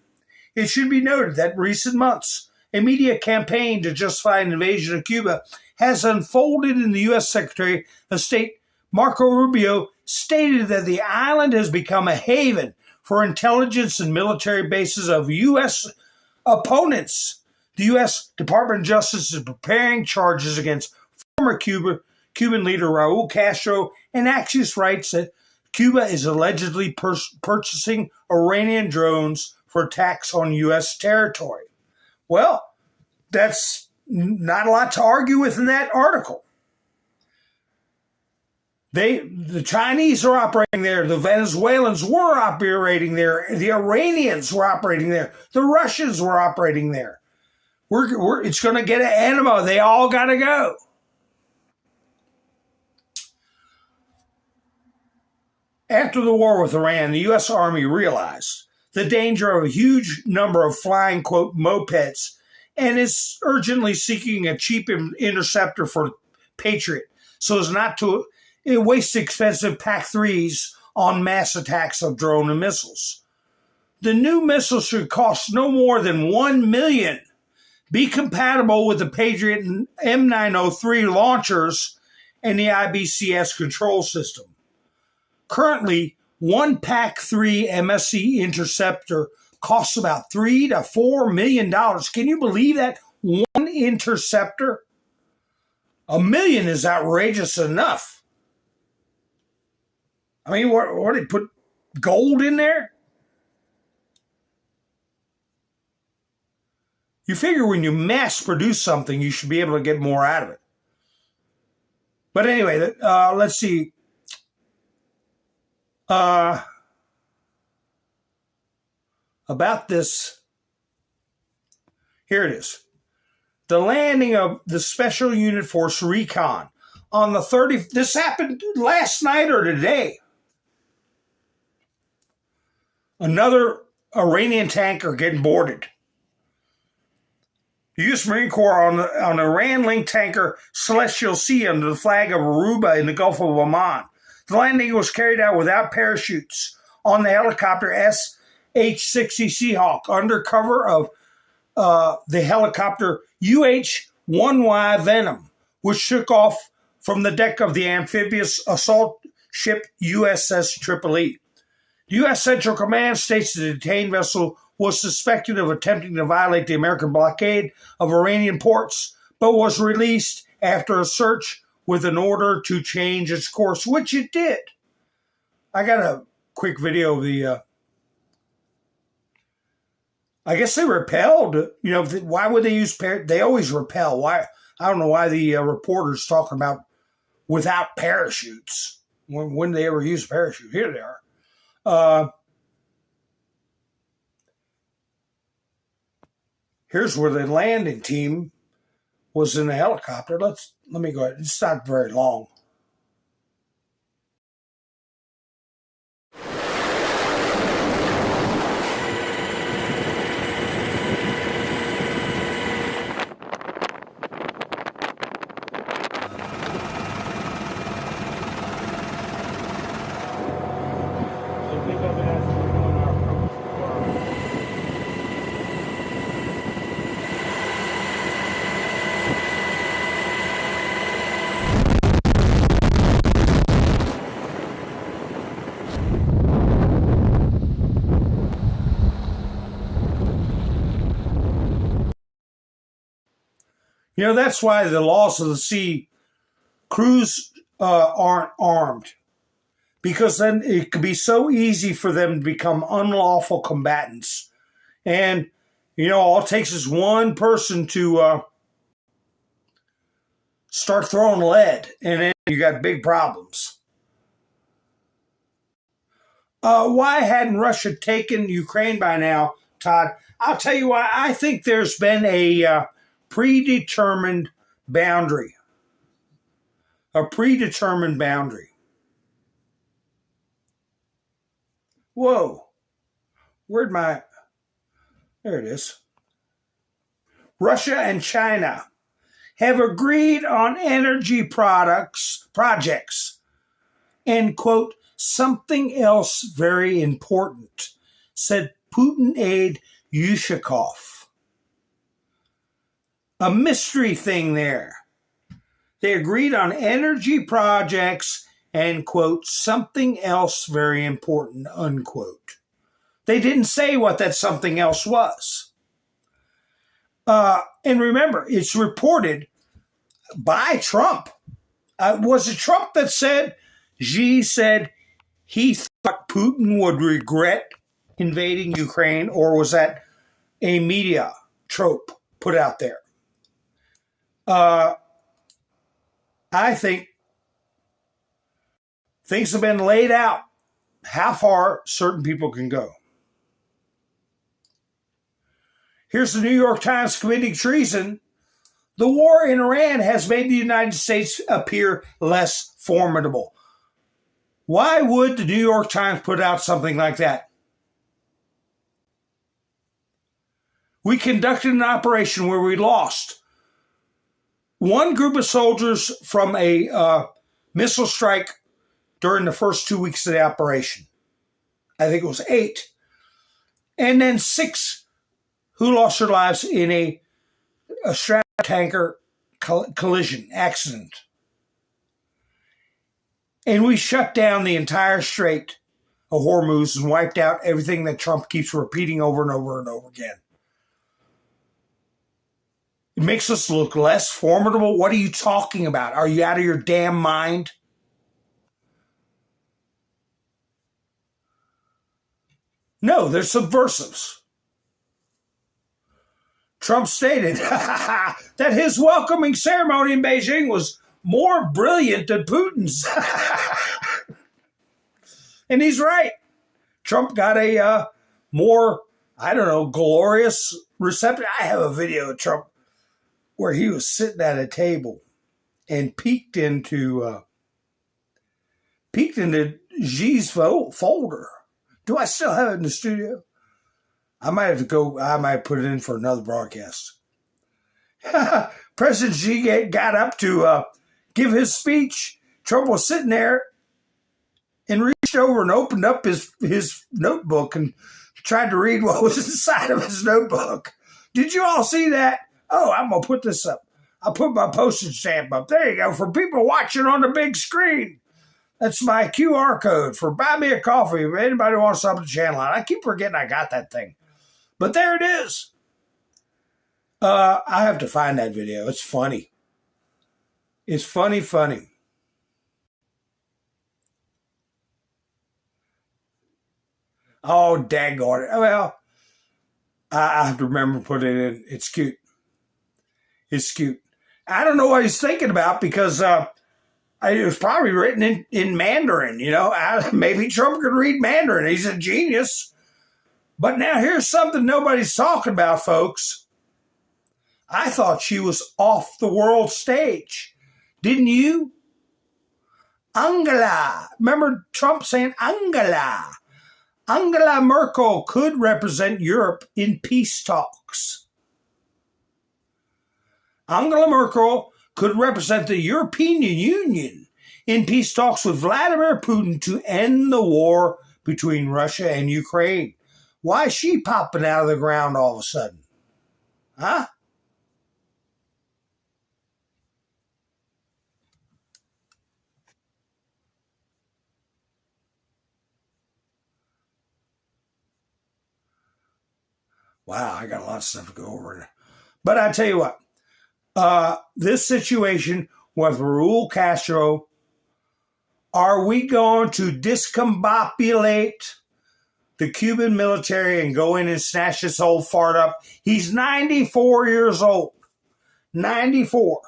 It should be noted that in recent months, a media campaign to justify an invasion of Cuba has unfolded, in the U.S. Secretary of State Marco Rubio stated that the island has become a haven for intelligence and military bases of U.S. opponents. The U.S. Department of Justice is preparing charges against former Cuban leader Raul Castro and Axios writes that Cuba is allegedly purchasing Iranian drones for attacks on U.S. territory. Well, that's not a lot to argue with in that article. The Chinese are operating there. The Venezuelans were operating there. The Iranians were operating there. The Russians were operating there. It's going to get an enema. They all got to go. After the war with Iran, the U.S. Army realized the danger of a huge number of flying, quote, mopeds, and is urgently seeking a cheap interceptor for Patriot so as not to waste expensive PAC-3s on mass attacks of drone and missiles. The new missile should cost no more than $1 million, be compatible with the Patriot M903 launchers and the IBCS control system. Currently, one PAC-3 MSE interceptor costs about $3 to $4 million. Can you believe that? One interceptor? $1 million is outrageous enough. I mean, what did they put gold in there? You figure when you mass produce something, you should be able to get more out of it. But anyway, let's see. About this, here it is. The landing of the Special Unit Force Recon on the 30th. This happened last night or today. Another Iranian tanker getting boarded. The U.S. Marine Corps on Iran-linked tanker Celestial Sea under the flag of Aruba in the Gulf of Oman. The landing was carried out without parachutes on the helicopter SH-60 Seahawk under cover of the helicopter UH-1Y Venom, which took off from the deck of the amphibious assault ship USS Tripoli. The U.S. Central Command states the detained vessel was suspected of attempting to violate the American blockade of Iranian ports, but was released after a search with an order to change its course, which it did. I got a quick video of the... I guess they repelled. You know, why would they use... They always repel. Why? I don't know why the reporter's talking about without parachutes. When they ever use a parachute? Here they are. Here's where the landing team was in a helicopter. Let me go ahead. It's not very long. You know, that's why the laws of the sea crews aren't armed. Because then it could be so easy for them to become unlawful combatants. And, you know, all it takes is one person to start throwing lead, and then you got big problems. Why hadn't Russia taken Ukraine by now, Todd? I'll tell you why. I think there's been a predetermined boundary. A predetermined boundary. Whoa. Where'd my... There it is. Russia and China have agreed on energy projects and, quote, something else very important, said Putin aide Yushakov. A mystery thing there. They agreed on energy projects and, quote, something else very important, unquote. They didn't say what that something else was. And remember, it's reported by Trump. Was it Trump that said, Xi said he thought Putin would regret invading Ukraine, or was that a media trope put out there? I think things have been laid out how far certain people can go. Here's the New York Times committing treason. The war in Iran has made the United States appear less formidable. Why would the New York Times put out something like that? We conducted an operation where we lost one group of soldiers from a missile strike during the first 2 weeks of the operation. I think it was 8. And then 6 who lost their lives in a strap tanker collision accident. And we shut down the entire strait of Hormuz and wiped out everything that Trump keeps repeating over and over and over again. It makes us look less formidable. What are you talking about? Are you out of your damn mind? No, they're subversives. Trump stated that his welcoming ceremony in Beijing was more brilliant than Putin's. And he's right. Trump got a more, I don't know, glorious reception. I have a video of Trump where he was sitting at a table and peeked into Xi's folder. Do I still have it in the studio? I might put it in for another broadcast. President Xi got up to give his speech. Trump was sitting there and reached over and opened up his notebook and tried to read what was inside of his notebook. Did you all see that? Oh, I'm going to put this up. I'll put my postage stamp up. There you go. For people watching on the big screen. That's my QR code for buy me a coffee if anybody wants to sub the channel out. I keep forgetting I got that thing. But there it is. I have to find that video. It's funny. It's funny. Oh, daggone it. Well, I have to remember to put it in. It's cute. It's cute. I don't know what he's thinking about because it was probably written in Mandarin. You know, maybe Trump could read Mandarin. He's a genius. But now here's something nobody's talking about, folks. I thought she was off the world stage. Didn't you? Angela. Remember Trump saying Angela. Angela Merkel could represent Europe in peace talks. Angela Merkel could represent the European Union in peace talks with Vladimir Putin to end the war between Russia and Ukraine. Why is she popping out of the ground all of a sudden? Huh? Wow, I got a lot of stuff to go over. But I tell you what, this situation with Raul Castro, are we going to discombobulate the Cuban military and go in and snatch this old fart up? He's 94 years old. 94.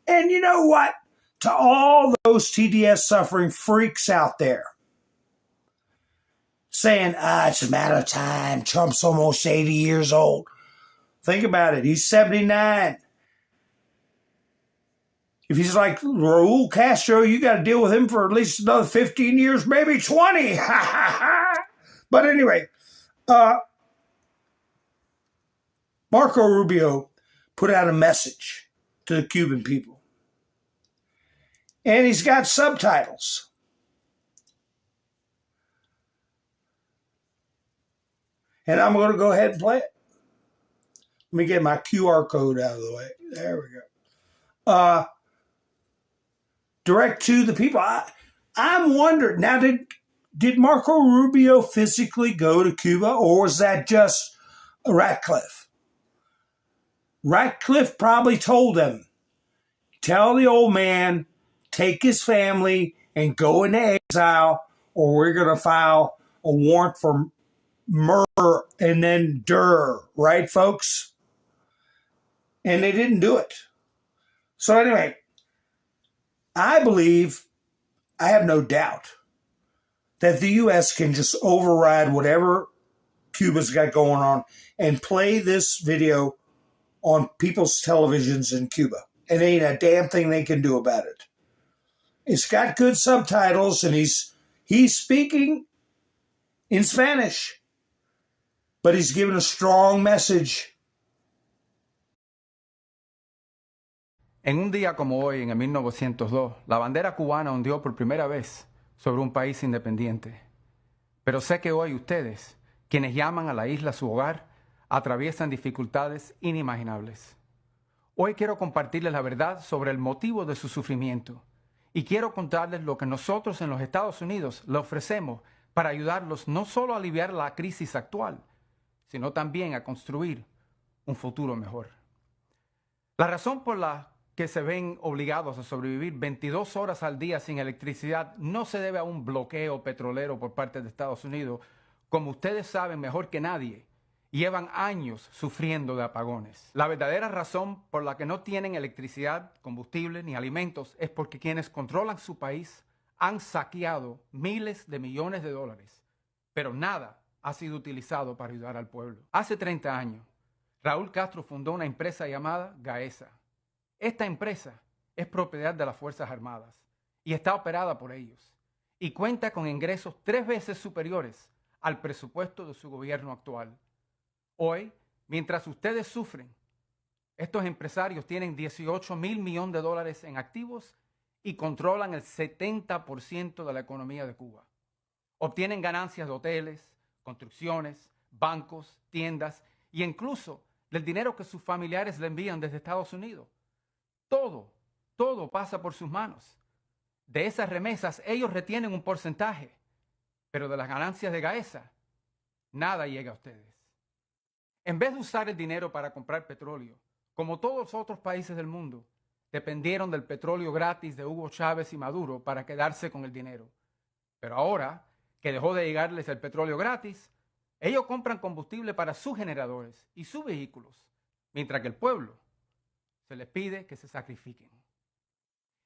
And you know what? To all those TDS suffering freaks out there saying, it's a matter of time. Trump's almost 80 years old. Think about it. He's 79. If he's like Raul Castro, you got to deal with him for at least another 15 years, maybe 20. But anyway, Marco Rubio put out a message to the Cuban people. And he's got subtitles. And I'm going to go ahead and play it. Let me get my QR code out of the way. There we go. Direct to the people. I'm wondering, now did Marco Rubio physically go to Cuba, or was that just Ratcliffe? Ratcliffe probably told them, tell the old man, take his family and go into exile, or we're going to file a warrant for murder and then right, folks? And they didn't do it. So anyway, I believe, I have no doubt, that the U.S. can just override whatever Cuba's got going on and play this video on people's televisions in Cuba. And ain't a damn thing they can do about it. It's got good subtitles, and he's speaking in Spanish. But he's giving a strong message. En un día como hoy, en el 1902, la bandera cubana ondeó por primera vez sobre un país independiente. Pero sé que hoy ustedes, quienes llaman a la isla su hogar, atraviesan dificultades inimaginables. Hoy quiero compartirles la verdad sobre el motivo de su sufrimiento y quiero contarles lo que nosotros en los Estados Unidos le ofrecemos para ayudarlos no solo a aliviar la crisis actual, sino también a construir un futuro mejor. La razón por la que se ven obligados a sobrevivir 22 horas al día sin electricidad no se debe a un bloqueo petrolero por parte de Estados Unidos. Como ustedes saben mejor que nadie, llevan años sufriendo de apagones. La verdadera razón por la que no tienen electricidad, combustible ni alimentos es porque quienes controlan su país han saqueado miles de millones de dólares, pero nada ha sido utilizado para ayudar al pueblo. Hace 30 años, Raúl Castro fundó una empresa llamada GAESA. Esta empresa es propiedad de las Fuerzas Armadas y está operada por ellos y cuenta con ingresos 3 veces superiores al presupuesto de su gobierno actual. Hoy, mientras ustedes sufren, estos empresarios tienen 18,000 millones de dólares en activos y controlan el 70% de la economía de Cuba. Obtienen ganancias de hoteles, construcciones, bancos, tiendas y incluso del dinero que sus familiares le envían desde Estados Unidos. Todo pasa por sus manos. De esas remesas ellos retienen un porcentaje, pero de las ganancias de GAESA, nada llega a ustedes. En vez de usar el dinero para comprar petróleo, como todos los otros países del mundo, dependieron del petróleo gratis de Hugo Chávez y Maduro para quedarse con el dinero. Pero ahora que dejó de llegarles el petróleo gratis, ellos compran combustible para sus generadores y sus vehículos, mientras que el pueblo se les pide que se sacrifiquen.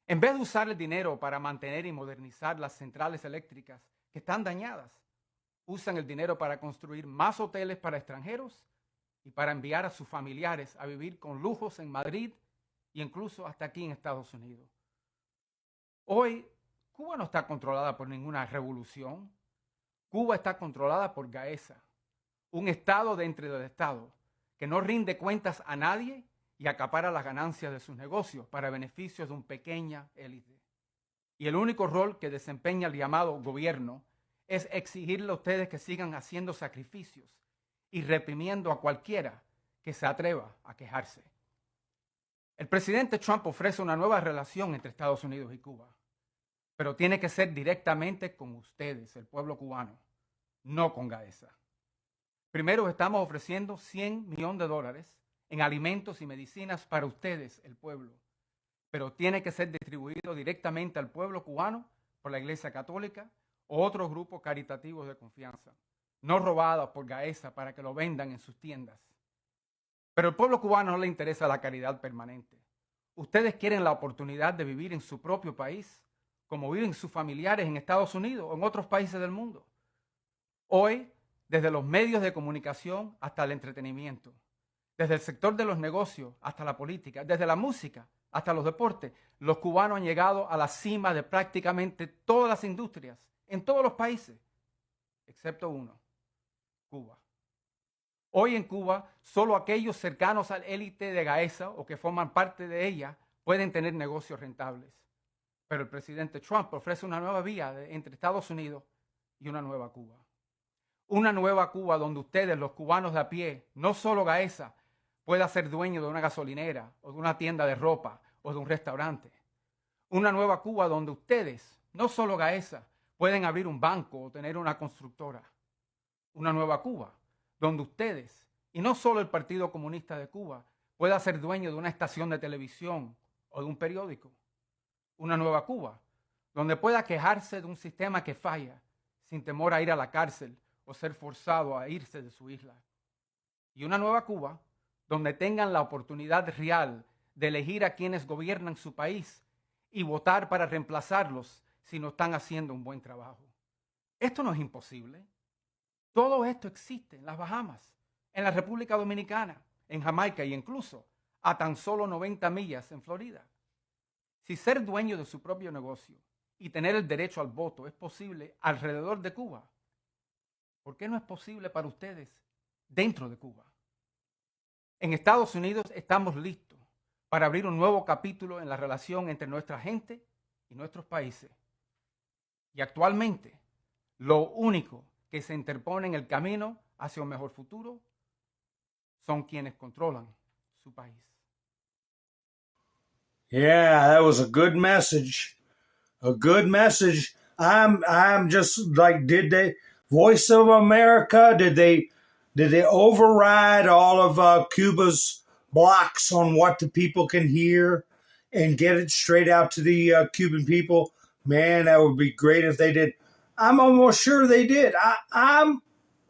En vez de usar el dinero para mantener y modernizar las centrales eléctricas que están dañadas, usan el dinero para construir más hoteles para extranjeros y para enviar a sus familiares a vivir con lujos en Madrid e incluso hasta aquí en Estados Unidos. Hoy, Cuba no está controlada por ninguna revolución. Cuba está controlada por GAESA, un estado dentro del estado que no rinde cuentas a nadie y acapara las ganancias de sus negocios para beneficios de una pequeña élite. Y el único rol que desempeña el llamado gobierno es exigirle a ustedes que sigan haciendo sacrificios y reprimiendo a cualquiera que se atreva a quejarse. El presidente Trump ofrece una nueva relación entre Estados Unidos y Cuba, pero tiene que ser directamente con ustedes, el pueblo cubano, no con GAESA. Primero estamos ofreciendo $100 millones en alimentos y medicinas para ustedes, el pueblo, pero tiene que ser distribuido directamente al pueblo cubano por la Iglesia Católica o otros grupos caritativos de confianza, no robados por GAESA para que lo vendan en sus tiendas. Pero al pueblo cubano no le interesa la caridad permanente. Ustedes quieren la oportunidad de vivir en su propio país, como viven sus familiares en Estados Unidos o en otros países del mundo. Hoy, desde los medios de comunicación hasta el entretenimiento, desde el sector de los negocios hasta la política, desde la música hasta los deportes, los cubanos han llegado a la cima de prácticamente todas las industrias, en todos los países, excepto uno, Cuba. Hoy en Cuba, solo aquellos cercanos al élite de GAESA o que forman parte de ella pueden tener negocios rentables. Pero el presidente Trump ofrece una nueva vía entre Estados Unidos y una nueva Cuba. Una nueva Cuba donde ustedes, los cubanos de a pie, no solo GAESA, pueda ser dueño de una gasolinera o de una tienda de ropa o de un restaurante. Una nueva Cuba donde ustedes, no solo GAESA, pueden abrir un banco o tener una constructora. Una nueva Cuba donde ustedes, y no solo el Partido Comunista de Cuba, pueda ser dueño de una estación de televisión o de un periódico. Una nueva Cuba donde pueda quejarse de un sistema que falla sin temor a ir a la cárcel o ser forzado a irse de su isla. Y una nueva Cuba donde tengan la oportunidad real de elegir a quienes gobiernan su país y votar para reemplazarlos si no están haciendo un buen trabajo. Esto no es imposible. Todo esto existe en las Bahamas, en la República Dominicana, en Jamaica e incluso a tan solo 90 millas en Florida. Si ser dueño de su propio negocio y tener el derecho al voto es posible alrededor de Cuba, ¿por qué no es posible para ustedes dentro de Cuba? En Estados Unidos estamos listos para abrir un nuevo capítulo en la relación entre nuestra gente y nuestros países. Y actualmente, lo único que se interpone en el camino hacia un mejor futuro son quienes controlan su país. Yeah, that was a good message. A good message I'm just like, did they Voice of America? Did they override all of Cuba's blocks on what the people can hear and get it straight out to the Cuban people? Man, that would be great if they did. I'm almost sure they did. I'm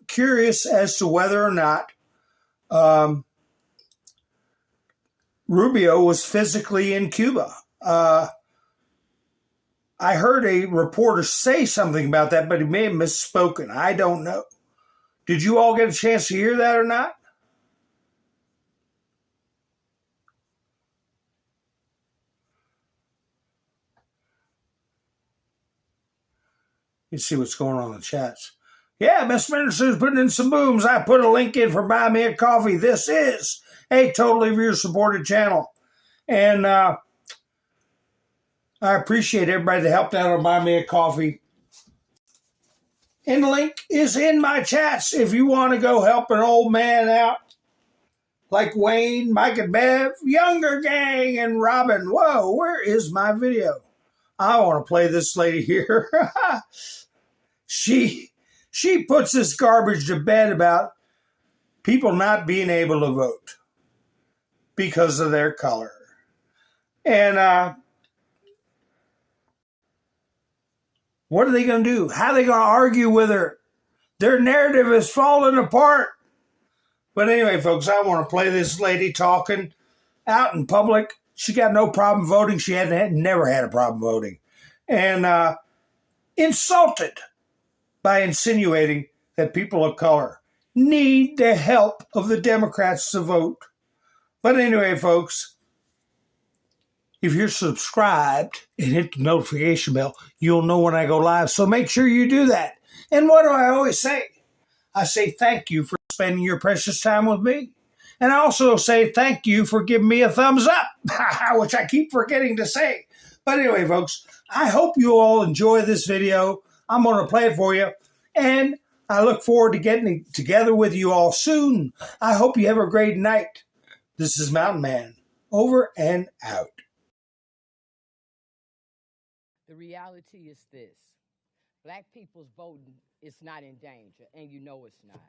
curious as to whether or not Rubio was physically in Cuba. I heard a reporter say something about that, but he may have misspoken. I don't know. Did you all get a chance to hear that or not? You see what's going on in the chats. Yeah, Miss Minister's putting in some booms. I put a link in for Buy Me a Coffee. This is a totally viewer-supported channel. And I appreciate everybody that helped out on Buy Me a Coffee. And the link is in my chats if you want to go help an old man out. Like Wayne, Mike and Bev, Younger Gang, and Robin. Whoa, where is my video? I want to play this lady here. She puts this garbage to bed about people not being able to vote because of their color. And what are they going to do? How are they going to argue with her? Their narrative is falling apart. But anyway, folks, I want to play this lady talking out in public. She got no problem voting. She never had a problem voting. And insulted by insinuating that people of color need the help of the Democrats to vote. But anyway, folks, if you're subscribed and hit the notification bell, you'll know when I go live. So make sure you do that. And what do I always say? I say thank you for spending your precious time with me. And I also say thank you for giving me a thumbs up, which I keep forgetting to say. But anyway, folks, I hope you all enjoy this video. I'm going to play it for you. And I look forward to getting together with you all soon. I hope you have a great night. This is Mountain Man, over and out. The reality is this. Black people's voting is not in danger, and you know it's not.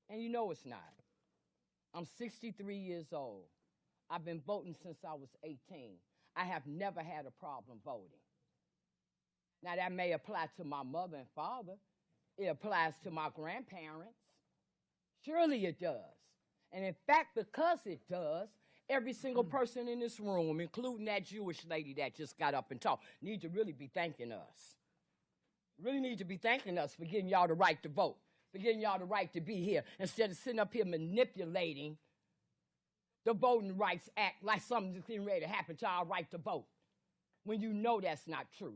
And you know it's not. I'm 63 years old. I've been voting since I was 18. I have never had a problem voting. Now, that may apply to my mother and father. It applies to my grandparents. Surely it does. And in fact, because it does, every single person in this room, including that Jewish lady that just got up and talked, need to really be thanking us. Really need to be thanking us for giving y'all the right to vote, for giving y'all the right to be here, instead of sitting up here manipulating the Voting Rights Act like something's getting ready to happen to our right to vote, when you know that's not true.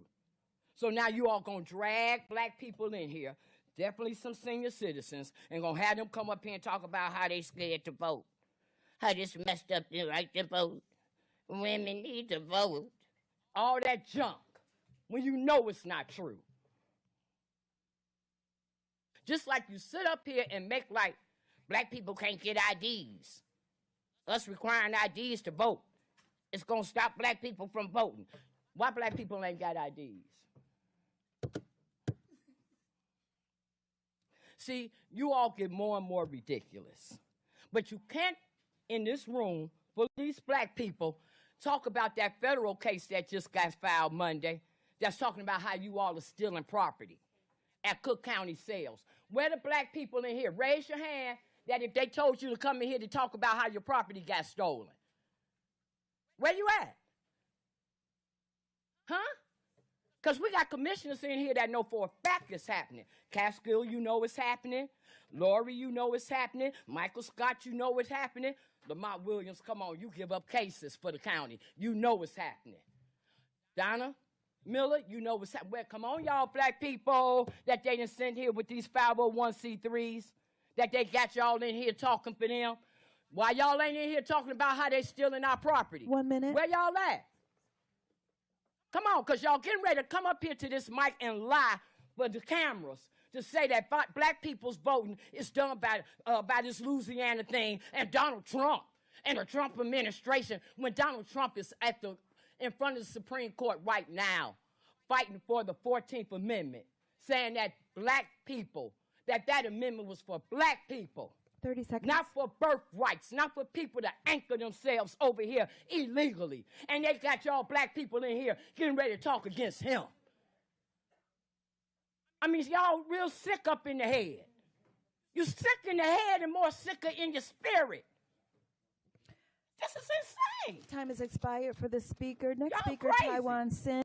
So now you all going to drag black people in here, definitely some senior citizens, and going to have them come up here and talk about how they scared to vote, how this messed up their right to vote, women need to vote, all that junk, when you know it's not true. Just like you sit up here and make like black people can't get IDs. Us requiring IDs to vote. It's going to stop black people from voting. Why black people ain't got IDs? See, you all get more and more ridiculous. But you can't, in this room, for these black people, talk about that federal case that just got filed Monday that's talking about how you all are stealing property at Cook County sales. Where the black people in here? Raise your hand that if they told you to come in here to talk about how your property got stolen. Where you at? Huh? Because we got commissioners in here that know for a fact it's happening. Catskill, you know it's happening. Lori, you know it's happening. Michael Scott, you know it's happening. Lamont Williams, come on, you give up cases for the county. You know it's happening. Donna Miller, you know what's happening. Well, come on, y'all black people that they done send here with these 501c3s, that they got y'all in here talking for them. Why y'all ain't in here talking about how they stealing our property? 1 minute. Where y'all at? Come on, because y'all getting ready to come up here to this mic and lie for the cameras to say that black people's voting is done by this Louisiana thing and Donald Trump and the Trump administration, when Donald Trump is in front of the Supreme Court right now, fighting for the 14th Amendment, saying that black people, that amendment was for black people. 30 seconds. Not for birthrights, not for people to anchor themselves over here illegally. And they got y'all black people in here getting ready to talk against him. I mean, y'all real sick up in the head. You're sick in the head and more sicker in your spirit. This is insane. Time has expired for the speaker. Next Y'all speaker, crazy. Taiwan Sin.